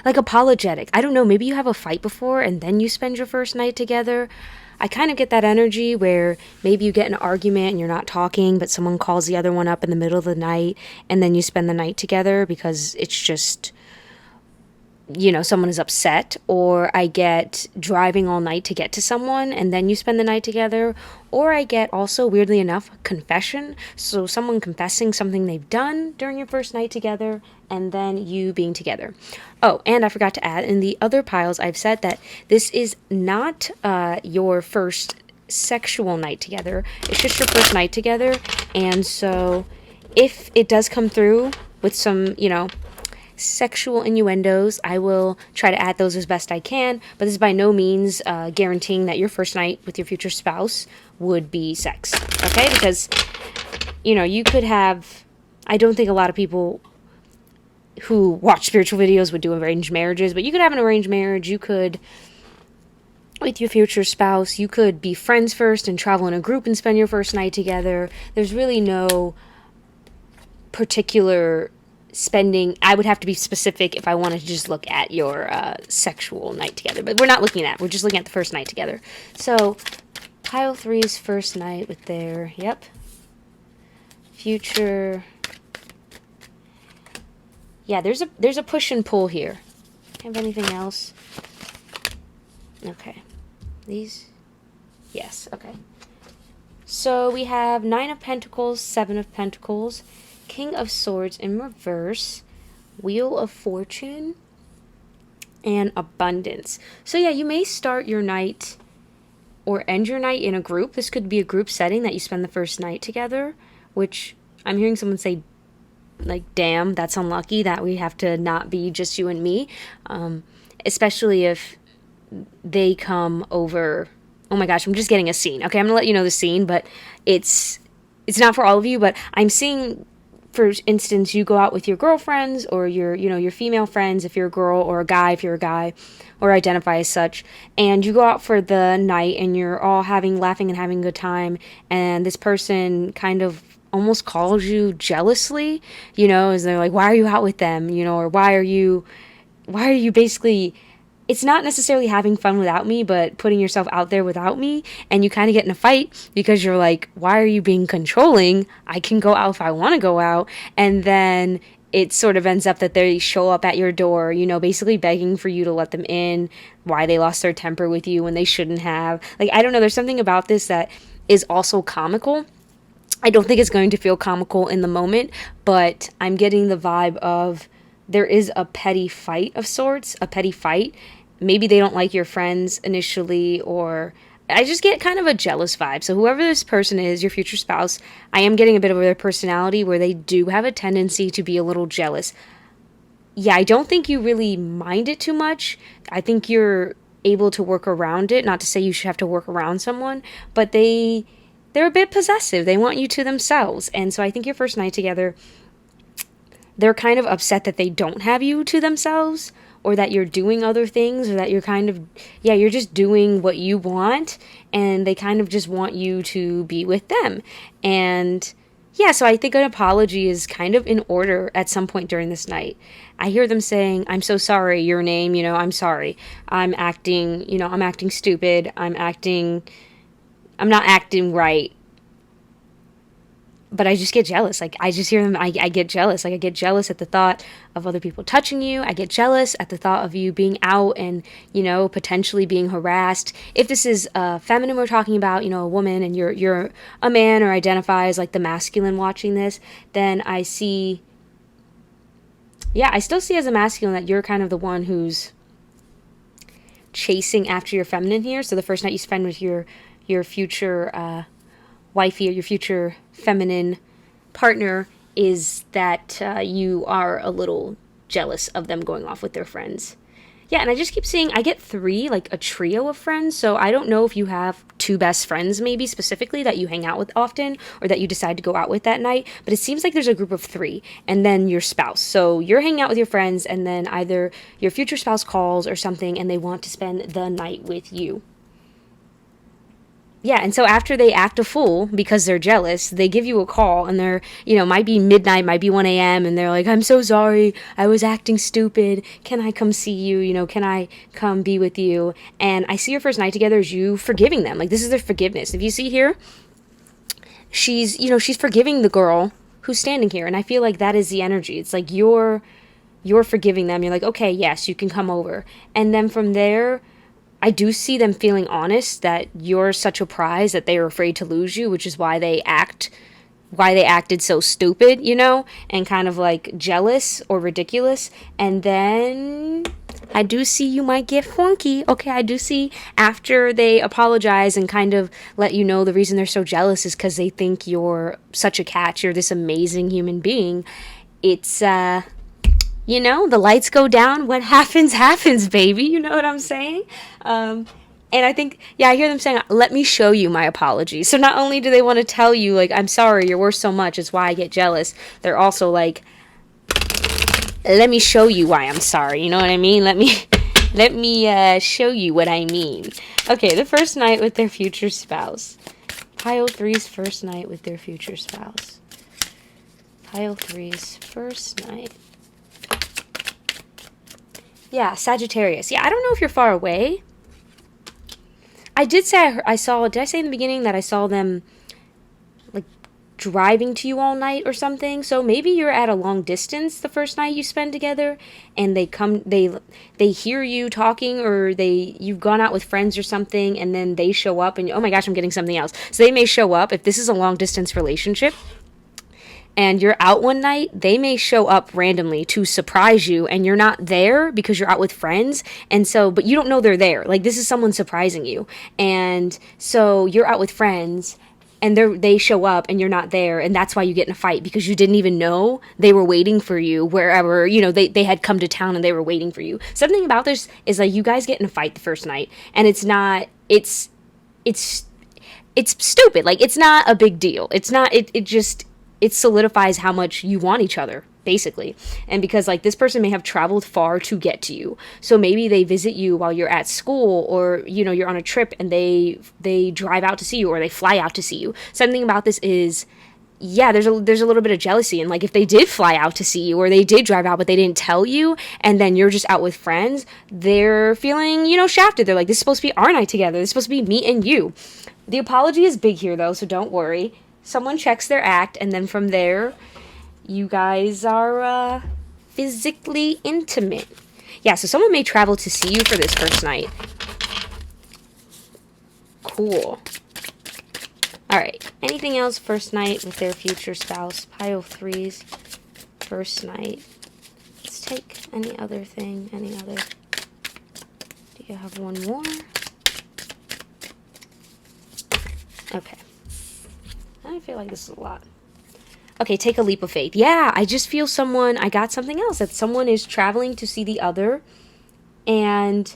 A: like apologetic. I don't know, maybe you have a fight before and then you spend your first night together. I kind of get that energy where maybe you get in an argument and you're not talking, but someone calls the other one up in the middle of the night, and then you spend the night together because it's just, someone is upset. Or I get driving all night to get to someone and then you spend the night together. Or I get also, weirdly enough, confession. So someone confessing something they've done during your first night together and then you being together. Oh, and I forgot to add, in the other piles, I've said that this is not your first sexual night together. It's just your first night together. And so if it does come through with some, sexual innuendos, I will try to add those as best I can, but this is by no means guaranteeing that your first night with your future spouse would be sex, okay? Because, you could have I don't think a lot of people who watch spiritual videos would do arranged marriages, but you could have an arranged marriage. You could, with your future spouse, you could be friends first and travel in a group and spend your first night together. There's really no particular spending. I would have to be specific if I wanted to just look at your sexual night together, but we're not looking at that. We're just looking at the first night together. So pile 3's first night with their, yep, future. Yeah, there's a push and pull here. Have anything else? Okay. These? Yes, okay. So we have 9 of Pentacles, 7 of Pentacles, King of Swords in reverse, Wheel of Fortune, and Abundance. So yeah, you may start your night or end your night in a group. This could be a group setting that you spend the first night together, which I'm hearing someone say, like, damn, that's unlucky that we have to not be just you and me, especially if they come over. Oh my gosh, I'm just getting a scene. Okay, I'm gonna let you know the scene, but it's not for all of you, but I'm seeing, for instance, you go out with your girlfriends or your female friends if you're a girl, or a guy if you're a guy, or identify as such, and you go out for the night and you're all laughing and having a good time, and this person kind of almost calls you jealously, as they're like, why are you out with them, or why are you basically, it's not necessarily having fun without me, but putting yourself out there without me, and you kind of get in a fight because you're like, why are you being controlling? I can go out if I want to go out. And then it sort of ends up that they show up at your door, basically begging for you to let them in, why they lost their temper with you when they shouldn't have. Like, I don't know, there's something about this that is also comical. I don't think it's going to feel comical in the moment, but I'm getting the vibe of there is a petty fight of sorts, a petty fight. Maybe they don't like your friends initially, or I just get kind of a jealous vibe. So whoever this person is, your future spouse, I am getting a bit of their personality where they do have a tendency to be a little jealous. Yeah, I don't think you really mind it too much. I think you're able to work around it. Not to say you should have to work around someone, but they're a bit possessive. They want you to themselves. And so I think your first night together, they're kind of upset that they don't have you to themselves, or that you're doing other things, or that you're kind of, you're just doing what you want, and they kind of just want you to be with them. And yeah, so I think an apology is kind of in order at some point during this night. I hear them saying, I'm so sorry, your name, I'm sorry. I'm acting stupid. I'm not acting right. But I just get jealous. Like, I just hear them. I get jealous. Like, I get jealous at the thought of other people touching you. I get jealous at the thought of you being out and, potentially being harassed. If this is feminine we're talking about, a woman, and you're a man or identify as like the masculine watching this, then I see, I still see as a masculine that you're kind of the one who's chasing after your feminine here. So the first night you spend with your future wifey or your future feminine partner is that you are a little jealous of them going off with their friends. Yeah, and I just keep seeing, I get 3, like a trio of friends. So I don't know if you have 2 best friends maybe specifically that you hang out with often, or that you decide to go out with that night. But it seems like there's a group of 3, and then your spouse. So you're hanging out with your friends, and then either your future spouse calls or something, and they want to spend the night with you. Yeah, and so after they act a fool because they're jealous, they give you a call, and they're, might be midnight, might be 1 a.m., and they're like, I'm so sorry, I was acting stupid, can I come see you, can I come be with you? And I see your first night together as you forgiving them. Like, this is their forgiveness. If you see here, she's forgiving the girl who's standing here, and I feel like that is the energy. It's like you're forgiving them. You're like, okay, yes, you can come over. And then from there, I do see them feeling honest that you're such a prize that they are afraid to lose you, which is why they acted so stupid, and kind of like jealous or ridiculous. And then I do see you might get funky. Okay, I do see after they apologize and kind of let you know the reason they're so jealous is because they think you're such a catch, you're this amazing human being. It's, the lights go down, what happens, happens, baby. You know what I'm saying? And I think, yeah, I hear them saying, let me show you my apology. So not only do they want to tell you, like, I'm sorry, you're worth so much, it's why I get jealous, they're also like, let me show you why I'm sorry. You know what I mean? Let me show you what I mean. Okay, the first night with their future spouse. Pile 3's first night with their future spouse. Pile 3's first night. Yeah, Sagittarius. Yeah, I don't know if you're far away. I did say did I say in the beginning that I saw them like driving to you all night or something? So maybe you're at a long distance the first night you spend together, and they hear you talking, or you've gone out with friends or something, and then they show up and, oh my gosh, I'm getting something else. So they may show up if this is a long distance relationship. And you're out one night, they may show up randomly to surprise you, and you're not there because you're out with friends. And so, but you don't know they're there. Like, this is someone surprising you. And so you're out with friends, and they show up and you're not there. And that's why you get in a fight, because you didn't even know they were waiting for you wherever, you know, they had come to town and they were waiting for you. Something about this is like, you guys get in a fight the first night, and it's stupid. Like, it's not a big deal. It's not, it solidifies how much you want each other, basically. And because, like, this person may have traveled far to get to you. So maybe they visit you while you're at school, or, you know, you're on a trip and they drive out to see you, or they fly out to see you. Something about this is, yeah, there's a little bit of jealousy. And, like, if they did fly out to see you, or they did drive out but they didn't tell you, and then you're just out with friends, they're feeling, you know, shafted. They're like, this is supposed to be our night together. This is supposed to be me and you. The apology is big here, though, so don't worry. Someone checks their act, and then from there, you guys are physically intimate. Yeah, so someone may travel to see you for this first night. Cool. All right. Anything else first night with their future spouse? Pile 3's first night. Let's take any other thing. Any other? Do you have one more? Okay. I feel like this is a lot. Okay, take a leap of faith. Yeah, I just feel I got something else. That someone is traveling to see the other, and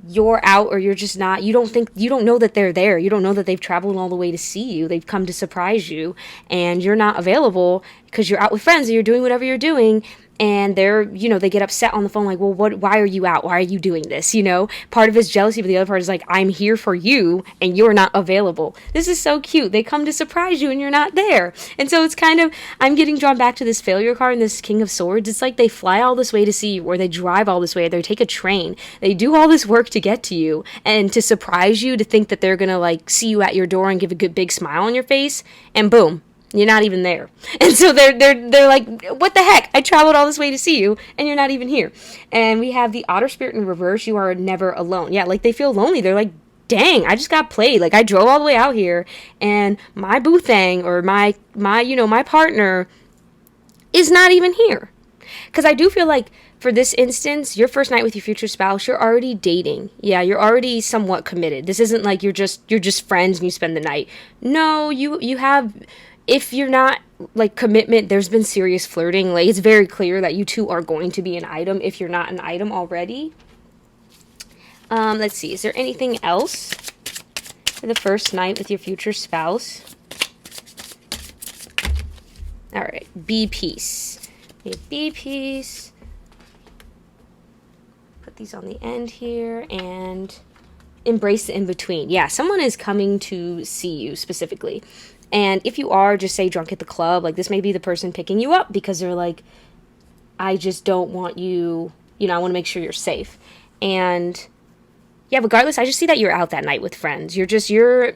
A: you're out, or you're just not. You don't know that they're there. You don't know that they've traveled all the way to see you. They've come to surprise you, and you're not available because you're out with friends, and you're doing whatever you're doing. And they get upset on the phone, like, well, why are you out? Why are you doing this? You know, part of it's jealousy, but the other part is like, I'm here for you and you're not available. This is so cute. They come to surprise you and you're not there. And so it's kind of, I'm getting drawn back to this failure card and this King of Swords. It's like they fly all this way to see you, or they drive all this way, or they take a train. They do all this work to get to you and to surprise you, to think that they're going to, like, see you at your door and give a good big smile on your face, and boom. You're not even there. And so they're like, what the heck? I traveled all this way to see you, and you're not even here. And we have the Otter Spirit in reverse. You are never alone. Yeah, like, they feel lonely. They're like, dang, I just got played. Like, I drove all the way out here, and my boo thing, or my partner is not even here. Because I do feel like, for this instance, your first night with your future spouse, you're already dating. Yeah, you're already somewhat committed. This isn't like you're just friends and you spend the night. No, you have... If you're not, like, commitment, there's been serious flirting. Like, it's very clear that you two are going to be an item if you're not an item already. Let's see. Is there anything else for the first night with your future spouse? All right. Be peace. Be peace. Put these on the end here. And embrace the in-between. Yeah, someone is coming to see you specifically. And if you are, just say drunk at the club, like, this may be the person picking you up because they're like, I just don't want you, I want to make sure you're safe. And yeah, regardless, I just see that you're out that night with friends. You're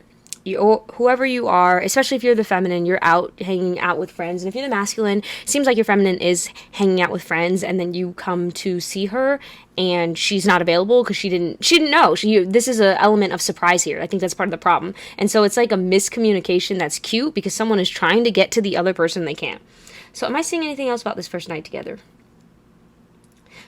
A: whoever you are, especially if you're the feminine, you're out hanging out with friends. And if you're the masculine, it seems like your feminine is hanging out with friends, and then you come to see her and she's not available because she didn't know. This is an element of surprise here. I think that's part of the problem. And so it's like a miscommunication that's cute because someone is trying to get to the other person, they can't. So am I seeing anything else about this first night together?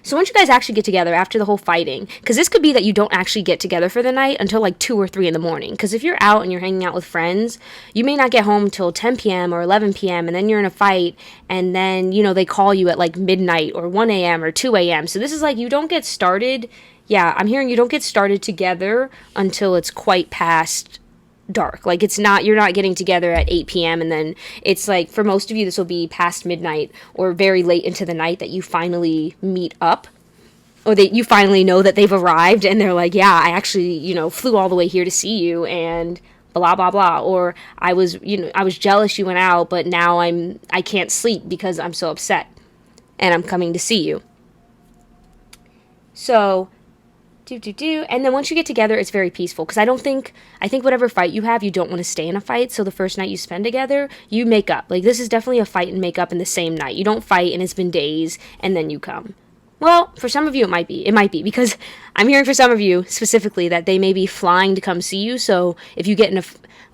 A: So once you guys actually get together after the whole fighting, because this could be that you don't actually get together for the night until like 2 or 3 in the morning. Because if you're out and you're hanging out with friends, you may not get home till 10 p.m. or 11 p.m. and then you're in a fight, and then, you know, they call you at like midnight or 1 a.m. or 2 a.m. So this is like you don't get started. Yeah, I'm hearing you don't get started together until it's quite past dark. Like it's not, you're not getting together at 8 p.m. and then it's like, for most of you, this will be past midnight or very late into the night that you finally meet up, or that you finally know that they've arrived and they're like, yeah, I actually, you know, flew all the way here to see you and blah, blah, blah. Or I was jealous you went out, but now I can't sleep because I'm so upset and I'm coming to see you. So and then once you get together, it's very peaceful, because I think whatever fight you have, you don't want to stay in a fight. So the first night you spend together, you make up. Like, this is definitely a fight and make up in the same night. You don't fight and it's been days and then you come. Well, for some of you it might be because I'm hearing for some of you specifically that they may be flying to come see you. So if you get in a,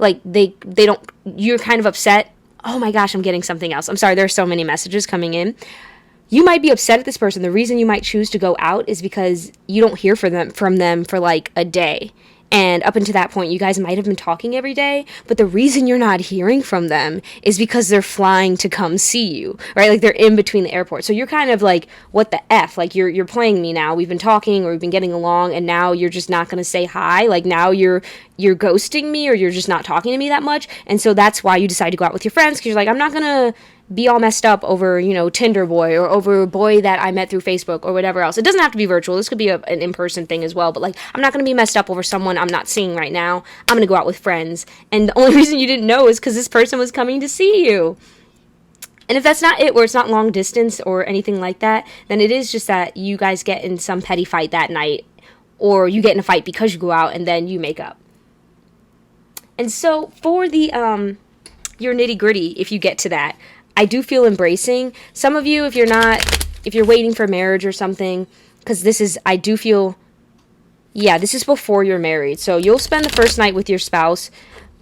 A: like, they don't, you're kind of upset. Oh my gosh, I'm getting something else. I'm sorry, there are so many messages coming in. You might be upset at this person. The reason you might choose to go out is because you don't hear from them for like a day. And up until that point, you guys might have been talking every day, but the reason you're not hearing from them is because they're flying to come see you, right? Like, they're in between the airport. So you're kind of like, what the F? Like, you're playing me now. We've been talking or we've been getting along, and now you're just not going to say hi. Like, now you're ghosting me, or you're just not talking to me that much. And so that's why you decide to go out with your friends, because you're like, I'm not going to be all messed up over, you know, Tinder boy, or over a boy that I met through Facebook or whatever else. It doesn't have to be virtual. This could be an in-person thing as well. But, like, I'm not going to be messed up over someone I'm not seeing right now. I'm going to go out with friends. And the only reason you didn't know is because this person was coming to see you. And if that's not it, where it's not long distance or anything like that, then it is just that you guys get in some petty fight that night, or you get in a fight because you go out and then you make up. And so for the your nitty-gritty, if you get to that, I do feel embracing. Some of you, if you're waiting for marriage or something, because I do feel, yeah, this is before you're married. So you'll spend the first night with your spouse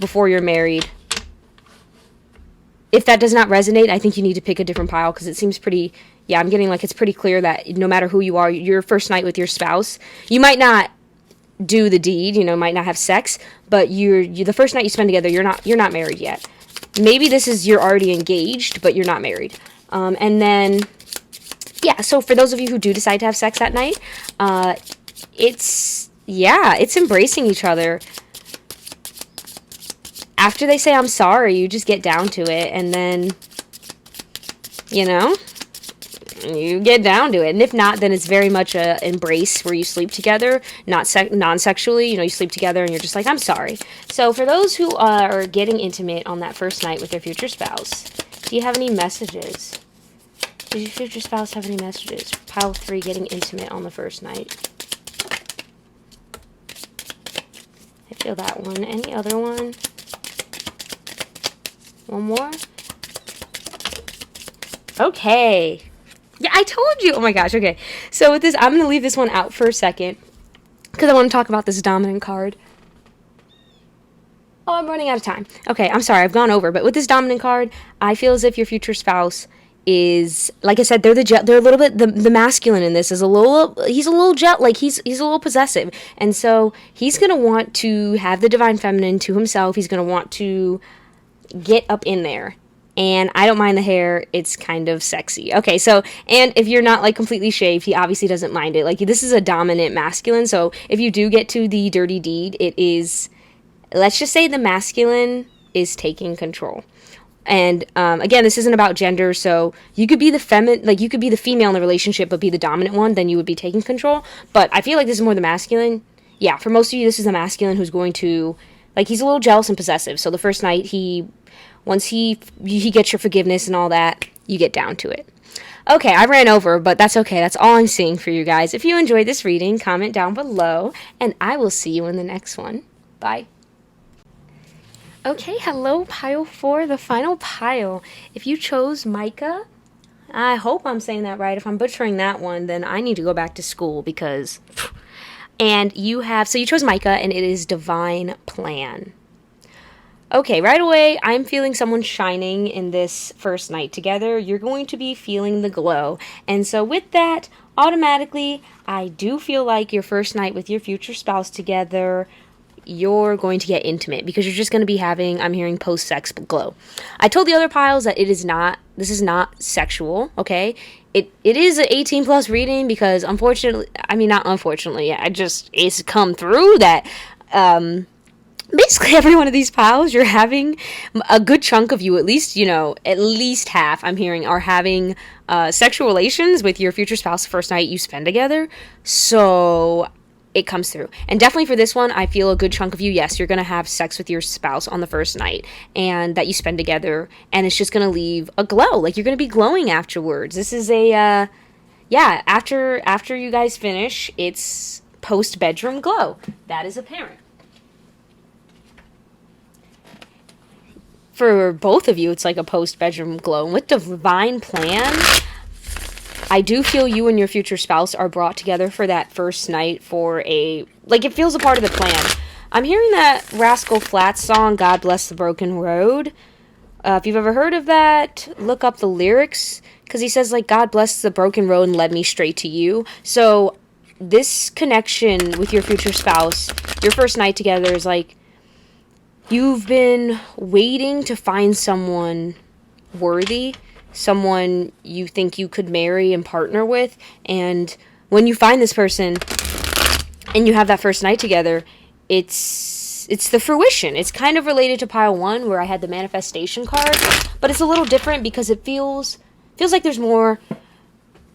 A: before you're married. If that does not resonate, I think you need to pick a different pile, because it seems pretty, yeah, I'm getting like it's pretty clear that no matter who you are, your first night with your spouse, you might not do the deed, you know, might not have sex, but the first night you spend together, you're not married yet. Maybe this is you're already engaged, but you're not married. And then, yeah, so for those of you who do decide to have sex that night, it's embracing each other. After they say, I'm sorry, you just get down to it, and then, you know, you get down to it. And if not, then it's very much a embrace where you sleep together, not non-sexually. You know, you sleep together and you're just like, I'm sorry. So for those who are getting intimate on that first night with their future spouse, do you have any messages? Does your future spouse have any messages? Pile 3, getting intimate on the first night. I feel that one. Any other one? One more? Okay. Yeah, I told you. Oh my gosh, okay. So with this, I'm going to leave this one out for a second, because I want to talk about this dominant card. Oh, I'm running out of time. Okay, I'm sorry, I've gone over. But with this dominant card, I feel as if your future spouse is, like I said, they're a little bit, the masculine in this is he's a little possessive. And so he's going to want to have the divine feminine to himself. He's going to want to get up in there. And I don't mind the hair. It's kind of sexy. Okay, so, and if you're not, like, completely shaved, he obviously doesn't mind it. Like, this is a dominant masculine, so if you do get to the dirty deed, it is, let's just say the masculine is taking control. And, again, this isn't about gender, so you could be you could be the female in the relationship, but be the dominant one, then you would be taking control. But I feel like this is more the masculine. Yeah, for most of you, this is the masculine who's going to, like, he's a little jealous and possessive. So the first night, once he gets your forgiveness and all that, you get down to it. Okay, I ran over, but that's okay. That's all I'm seeing for you guys. If you enjoyed this reading, comment down below, and I will see you in the next one. Bye. Okay, hello, pile 4, the final pile. If you chose Micah, I hope I'm saying that right. If I'm butchering that one, then I need to go back to school, because... And you chose Micah, and it is Divine Plan. Okay, right away, I'm feeling someone shining in this first night together. You're going to be feeling the glow. And so with that, automatically, I do feel like your first night with your future spouse together, you're going to get intimate because you're just going to be having, I'm hearing, post-sex glow. I told the other piles that this is not sexual, okay? It is an 18 plus reading because unfortunately, not unfortunately, it's come through that, basically every one of these piles, you're having a good chunk of you, at least half, I'm hearing, are having sexual relations with your future spouse the first night you spend together. So it comes through. And definitely for this one, I feel a good chunk of you, yes, you're going to have sex with your spouse on the first night and that you spend together, and it's just going to leave a glow. Like, you're going to be glowing afterwards. This is after you guys finish, it's post-bedroom glow. That is apparent. For both of you, it's like a post-bedroom glow. And with divine plan, I do feel you and your future spouse are brought together for that first night for it feels a part of the plan. I'm hearing that Rascal Flatts song, God Bless the Broken Road. If you've ever heard of that, look up the lyrics, because he says, like, God bless the broken road and led me straight to you. So this connection with your future spouse, your first night together, is like, you've been waiting to find someone worthy, someone you think you could marry and partner with, and when you find this person and you have that first night together, it's the fruition. It's kind of related to pile 1 where I had the manifestation card, but it's a little different because it feels like there's more,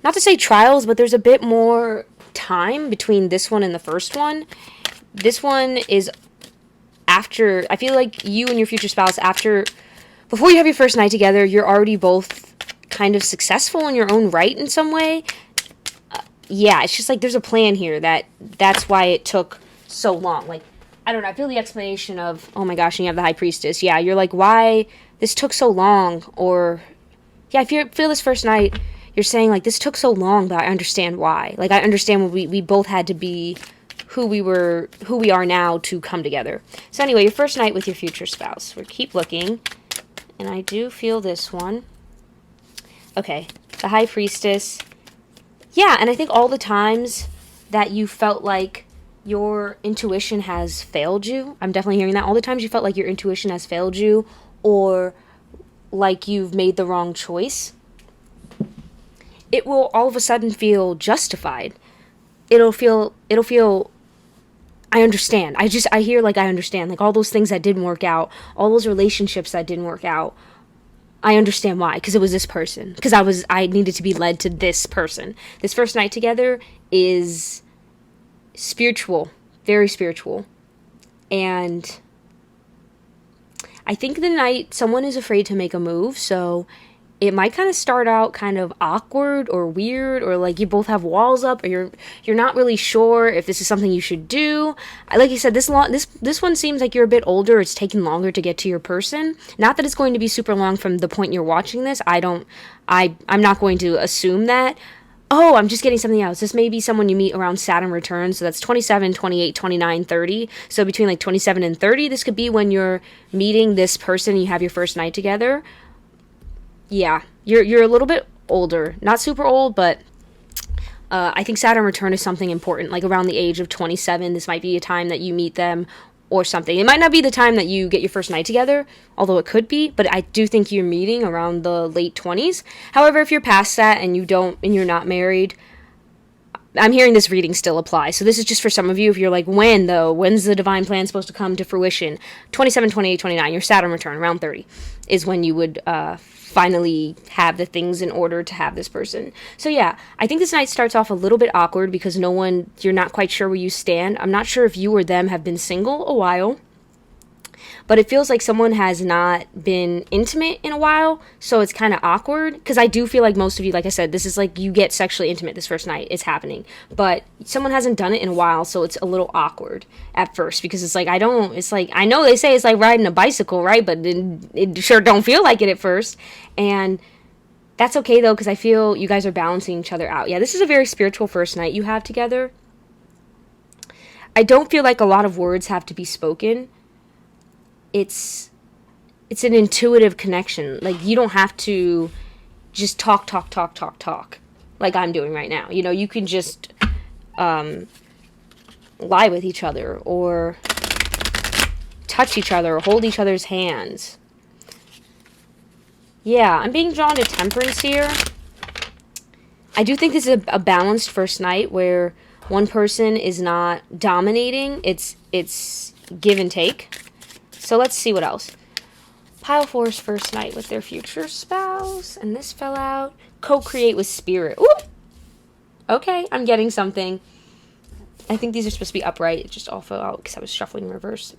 A: not to say trials, but there's a bit more time between this one and the first one. This one is after, I feel like you and your future spouse, before you have your first night together, you're already both kind of successful in your own right in some way. It's just like there's a plan here that's why it took so long. Like, I don't know, I feel the explanation of, oh my gosh, and you have the High Priestess. Yeah, you're like, why this took so long? Or, yeah, if you feel this first night, you're saying, like, this took so long, but I understand why. Like, I understand what we both had to be who we are now to come together. So anyway, your first night with your future spouse. We'll keep looking. And I do feel this one. Okay, the High Priestess. Yeah, and I think all the times that you felt like your intuition has failed you, I'm definitely hearing that. All the times you felt like your intuition has failed you, or like you've made the wrong choice, it will all of a sudden feel justified. It'll feel, I understand. I hear, like, I understand. Like, all those things that didn't work out, all those relationships that didn't work out, I understand why. Because it was this person. Because I needed to be led to this person. This first night together is spiritual. Very spiritual. And I think the night someone is afraid to make a move, so it might kind of start out kind of awkward or weird, or like you both have walls up, or you're not really sure if this is something you should do. Like I said, this one seems like you're a bit older. It's taking longer to get to your person. Not that it's going to be super long from the point you're watching this. I'm not going to assume that. Oh, I'm just getting something else. This may be someone you meet around Saturn return. So that's 27, 28, 29, 30. So between like 27 and 30, this could be when you're meeting this person and you have your first night together. Yeah, you're a little bit older. Not super old, but I think Saturn return is something important. Like around the age of 27, this might be a time that you meet them or something. It might not be the time that you get your first night together, although it could be, but I do think you're meeting around the late 20s. However, if you're past that and you're not married, I'm hearing this reading still apply. So this is just for some of you. If you're like, when's the divine plan supposed to come to fruition? 27, 28, 29, your Saturn return, around 30, is when you would finally have the things in order to have this person. So yeah, I think this night starts off a little bit awkward because you're not quite sure where you stand. I'm not sure if you or them have been single a while, but it feels like someone has not been intimate in a while, so it's kind of awkward, because I do feel like most of you, like I said, this is like you get sexually intimate this first night, it's happening, but someone hasn't done it in a while, so it's a little awkward at first, because it's like, I know they say it's like riding a bicycle, right, but it sure don't feel like it at first, and that's okay though, because I feel you guys are balancing each other out. Yeah, this is a very spiritual first night you have together. I don't feel like a lot of words have to be spoken. It's an intuitive connection. Like, you don't have to just talk. like I'm doing right now. You know, you can just lie with each other, or touch each other, or hold each other's hands. Yeah, I'm being drawn to temperance here. I do think this is a balanced first night where one person is not dominating. It's give and take. So let's see what else. Pile 4's first night with their future spouse. And this fell out. Co-create with spirit. Ooh! Okay, I'm getting something. I think these are supposed to be upright. It just all fell out because I was shuffling in reverse.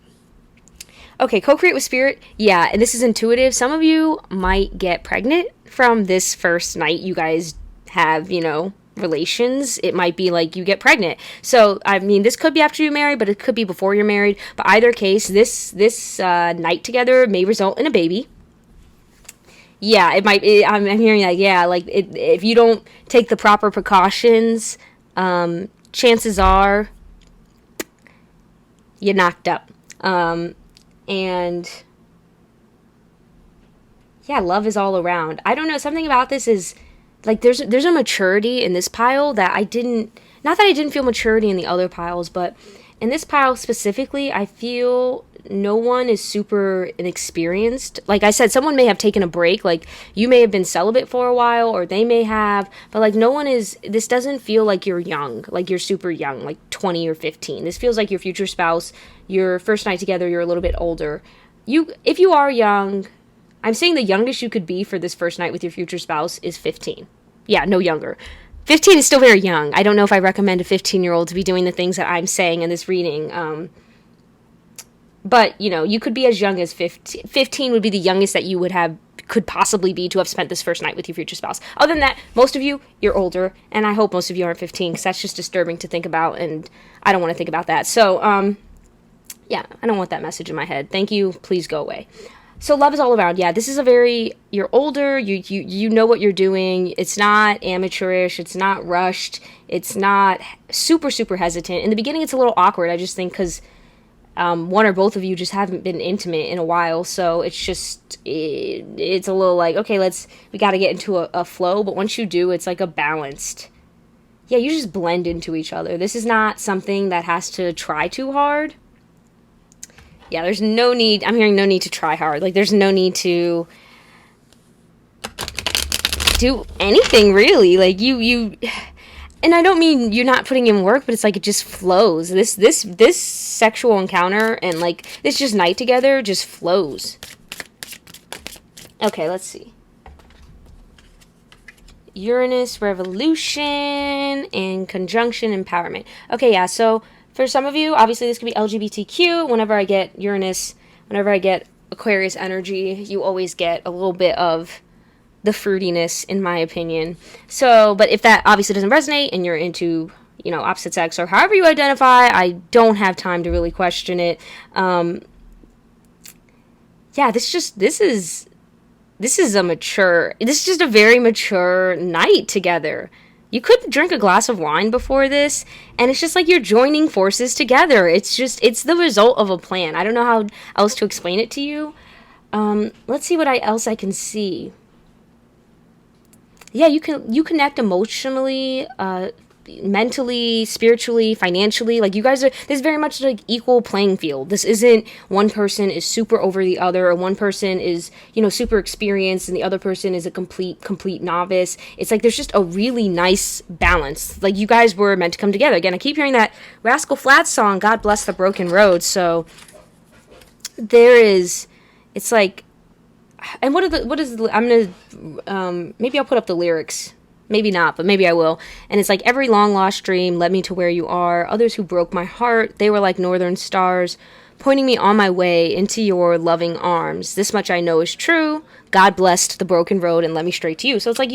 A: Okay, co-create with spirit. Yeah, and this is intuitive. Some of you might get pregnant from this first night you guys have, you know, relations. It might be like you get pregnant. So, I mean, this could be after you're married, but it could be before you're married. But either case, this night together may result in a baby. Yeah, it might. I'm hearing that. Yeah, like if you don't take the proper precautions, chances are you're knocked up. And yeah, love is all around. I don't know, something about this is like there's a maturity in this pile that I didn't, not that I didn't feel maturity in the other piles, but in this pile specifically, I feel no one is super inexperienced. Like I said, someone may have taken a break, like you may have been celibate for a while, or they may have, but like no one is, this doesn't feel like you're young, like you're super young, like 20 or 15. This feels like your future spouse, your first night together, you're a little bit older. If you are young, I'm saying the youngest you could be for this first night with your future spouse is 15. Yeah, no younger. 15 is still very young. I don't know if I recommend a 15-year-old to be doing the things that I'm saying in this reading. But, you know, you could be as young as 15. 15 would be the youngest that you could possibly be to have spent this first night with your future spouse. Other than that, most of you, you're older, and I hope most of you aren't 15, because that's just disturbing to think about, and I don't want to think about that. So, yeah, I don't want that message in my head. Thank you. Please go away. So love is all around. Yeah, this is a very, you're older, you know what you're doing. It's not amateurish, it's not rushed, it's not super, super hesitant. In the beginning, it's a little awkward, I just think, because one or both of you just haven't been intimate in a while, so it's just, it's a little like, okay, we got to get into a flow, but once you do, it's like a balanced, yeah, you just blend into each other. This is not something that has to try too hard. Yeah, there's no need, I'm hearing no need to try hard. Like, there's no need to do anything, really. Like, you, and I don't mean you're not putting in work, but it's like it just flows. This sexual encounter and, like, this just night together just flows. Okay, let's see. Uranus, revolution, and conjunction, empowerment. Okay, yeah, so for some of you, obviously this could be LGBTQ. Whenever I get Uranus, whenever I get Aquarius energy, you always get a little bit of the fruitiness, in my opinion. So, but if that obviously doesn't resonate and you're into, you know, opposite sex or however you identify, I don't have time to really question it. Yeah, this is just a very mature night together. You could drink a glass of wine before this, and it's just like you're joining forces together. It's the result of a plan. I don't know how else to explain it to you. Let's see what else I can see. Yeah, you connect emotionally, mentally, spiritually, financially. Like, you guys are, this is very much like equal playing field. This isn't one person is super over the other, or one person is, you know, super experienced and the other person is a complete novice. It's like there's just a really nice balance. Like, you guys were meant to come together. Again, I keep hearing that Rascal Flatts song, God Bless the Broken Road. So it's like, and I'm gonna, maybe I'll put up the lyrics. Maybe not, but maybe I will. And it's like, every long lost dream led me to where you are. Others who broke my heart, they were like northern stars, pointing me on my way into your loving arms. This much I know is true. God blessed the broken road and led me straight to you. So it's like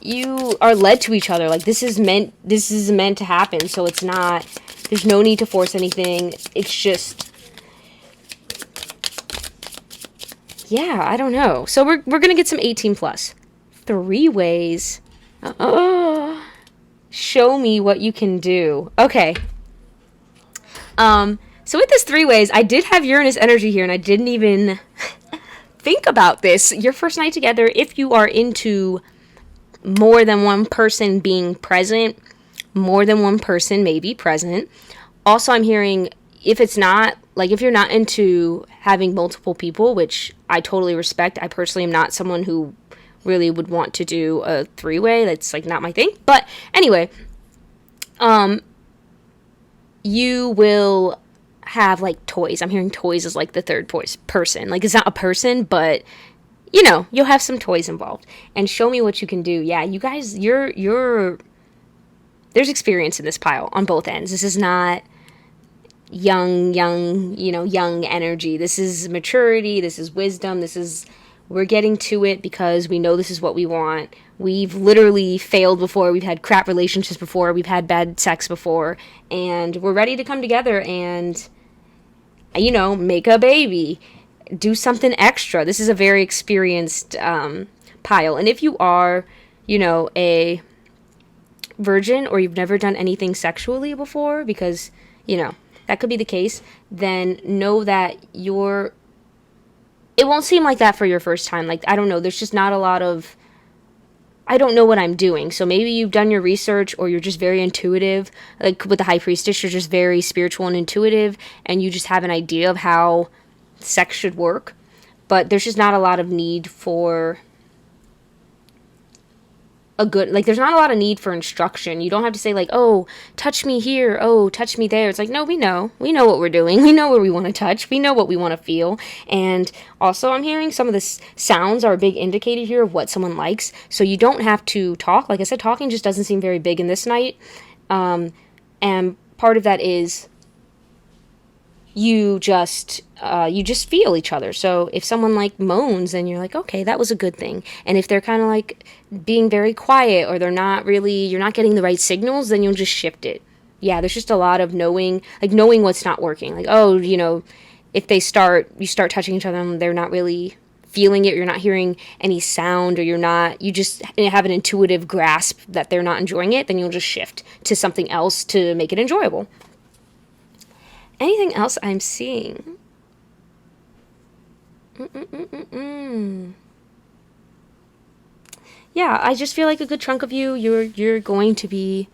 A: you are led to each other. Like, this is meant to happen. So it's not, there's no need to force anything. It's just, yeah, I don't know. So we're gonna get some 18 plus. 3 ways. Show me what you can do. Okay. So with this 3 ways, I did have Uranus energy here, and I didn't even think about this. Your first night together, if you are into more than one person being present. More than one person may be present. Also, I'm hearing if it's not, like if you're not into having multiple people, which I totally respect. I personally am not someone who really would want to do a three-way. That's like not my thing. But anyway, you will have like toys. I'm hearing toys is like the third person. Like it's not a person, but you know, you'll have some toys involved. And show me what you can do. Yeah, you guys, you're there's experience in this pile on both ends. This is not young, young energy. This is maturity. This is wisdom. We're getting to it because we know this is what we want. We've literally failed before. We've had crap relationships before. We've had bad sex before. And we're ready to come together and, make a baby. Do something extra. This is a very experienced pile. And if you are, a virgin or you've never done anything sexually before, because, that could be the case, then know that it won't seem like that for your first time. Like, I don't know, there's just not a lot of, I don't know what I'm doing. So maybe you've done your research or you're just very intuitive. Like with the High Priestess, you're just very spiritual and intuitive and you just have an idea of how sex should work. But there's just not a lot of need for there's not a lot of need for instruction. You don't have to say like, oh, touch me here, oh, touch me there. It's like, no, we know what we're doing. We know where we want to touch. We know what we want to feel. And also I'm hearing some of the sounds are a big indicator here of what someone likes. So you don't have to talk. Like I said, talking just doesn't seem very big in this night. And part of that is you just feel each other. So if someone like moans, then you're like, okay, that was a good thing. And if they're kind of like being very quiet or you're not getting the right signals, then you'll just shift it. Yeah, there's just a lot of knowing what's not working. Like, oh, if you start touching each other and they're not really feeling it, you're not hearing any sound, or you just have an intuitive grasp that they're not enjoying it, then you'll just shift to something else to make it enjoyable. Anything else I'm seeing? Yeah, I just feel like a good chunk of you,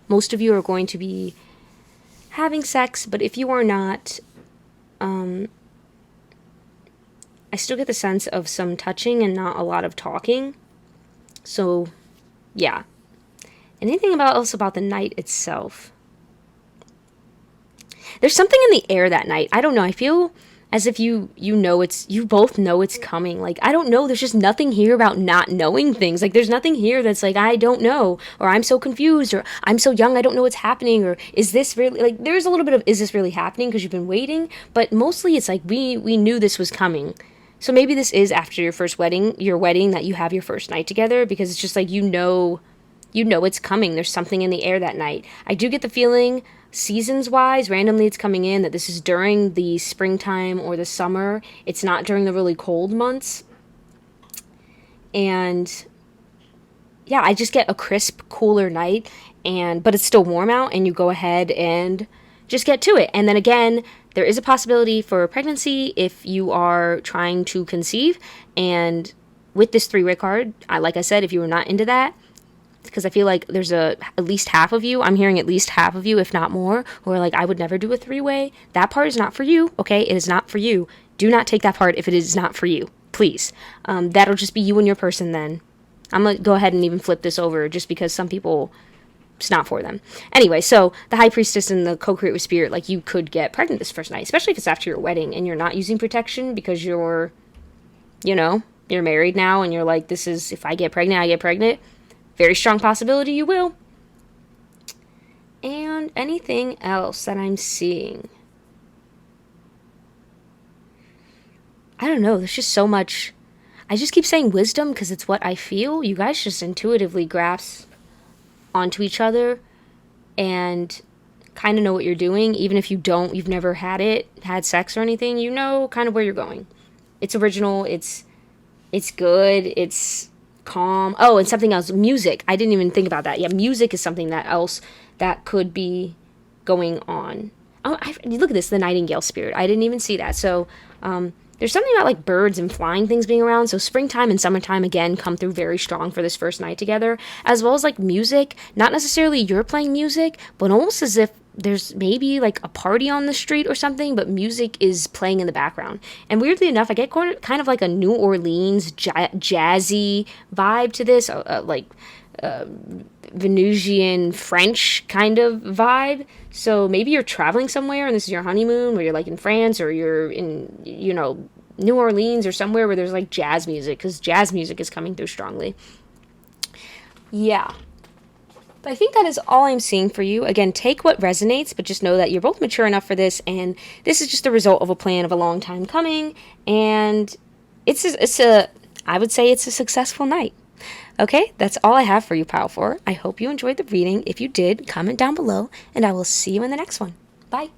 A: most of you are going to be having sex, but if you are not, I still get the sense of some touching and not a lot of talking. So, yeah. Anything else about the night itself? There's something in the air that night. I don't know. I feel as if you both know it's coming. Like, I don't know. There's just nothing here about not knowing things. Like, there's nothing here that's like, I don't know, or I'm so confused, or I'm so young, I don't know what's happening, or is this really, like, there's a little bit of, is this really happening? Because you've been waiting. But mostly it's like, we knew this was coming. So maybe this is after your wedding, that you have your first night together, because it's just like, it's coming. There's something in the air that night. I do get the feeling, seasons-wise, randomly it's coming in that this is during the springtime or the summer. It's not during the really cold months. And yeah, I just get a crisp, cooler night, but it's still warm out, and you go ahead and just get to it. And then again, there is a possibility for pregnancy if you are trying to conceive. And with this three-way card, like I said, if you were not into that, because I feel like there's at least half of you, I'm hearing at least half of you, if not more, who are like, I would never do a three-way. That part is not for you, okay? It is not for you. Do not take that part if it is not for you, please. That'll just be you and your person then. I'm going to go ahead and even flip this over just because some people, it's not for them. Anyway, so the High Priestess and the co-create with Spirit, like, you could get pregnant this first night, especially if it's after your wedding and you're not using protection because you're married now and you're like, this is, if I get pregnant, I get pregnant. Very strong possibility you will. And anything else that I'm seeing? I don't know. There's just so much. I just keep saying wisdom because it's what I feel. You guys just intuitively grasp onto each other and kind of know what you're doing. Even if you've never had sex or anything, you know kind of where you're going. It's original. It's good. It's calm. Oh, and something else, music. I didn't even think about that. Yeah, music is something that could be going on. Oh, look at this, the Nightingale spirit. I didn't even see that. So there's something about like birds and flying things being around. So springtime and summertime again come through very strong for this first night together, as well as like music. Not necessarily you're playing music, but almost as if there's maybe like a party on the street or something, but music is playing in the background. And weirdly enough, I get kind of like a New Orleans jazzy vibe to this, Venusian French kind of vibe. So maybe you're traveling somewhere and this is your honeymoon, where you're like in France, or you're in, you know, New Orleans or somewhere where there's like jazz music, because jazz music is coming through strongly. Yeah. But I think that is all I'm seeing for you. Again, take what resonates, but just know that you're both mature enough for this, and this is just the result of a plan of a long time coming, and I would say it's a successful night. Okay, that's all I have for you, Pile 4. I hope you enjoyed the reading. If you did, comment down below, and I will see you in the next one. Bye.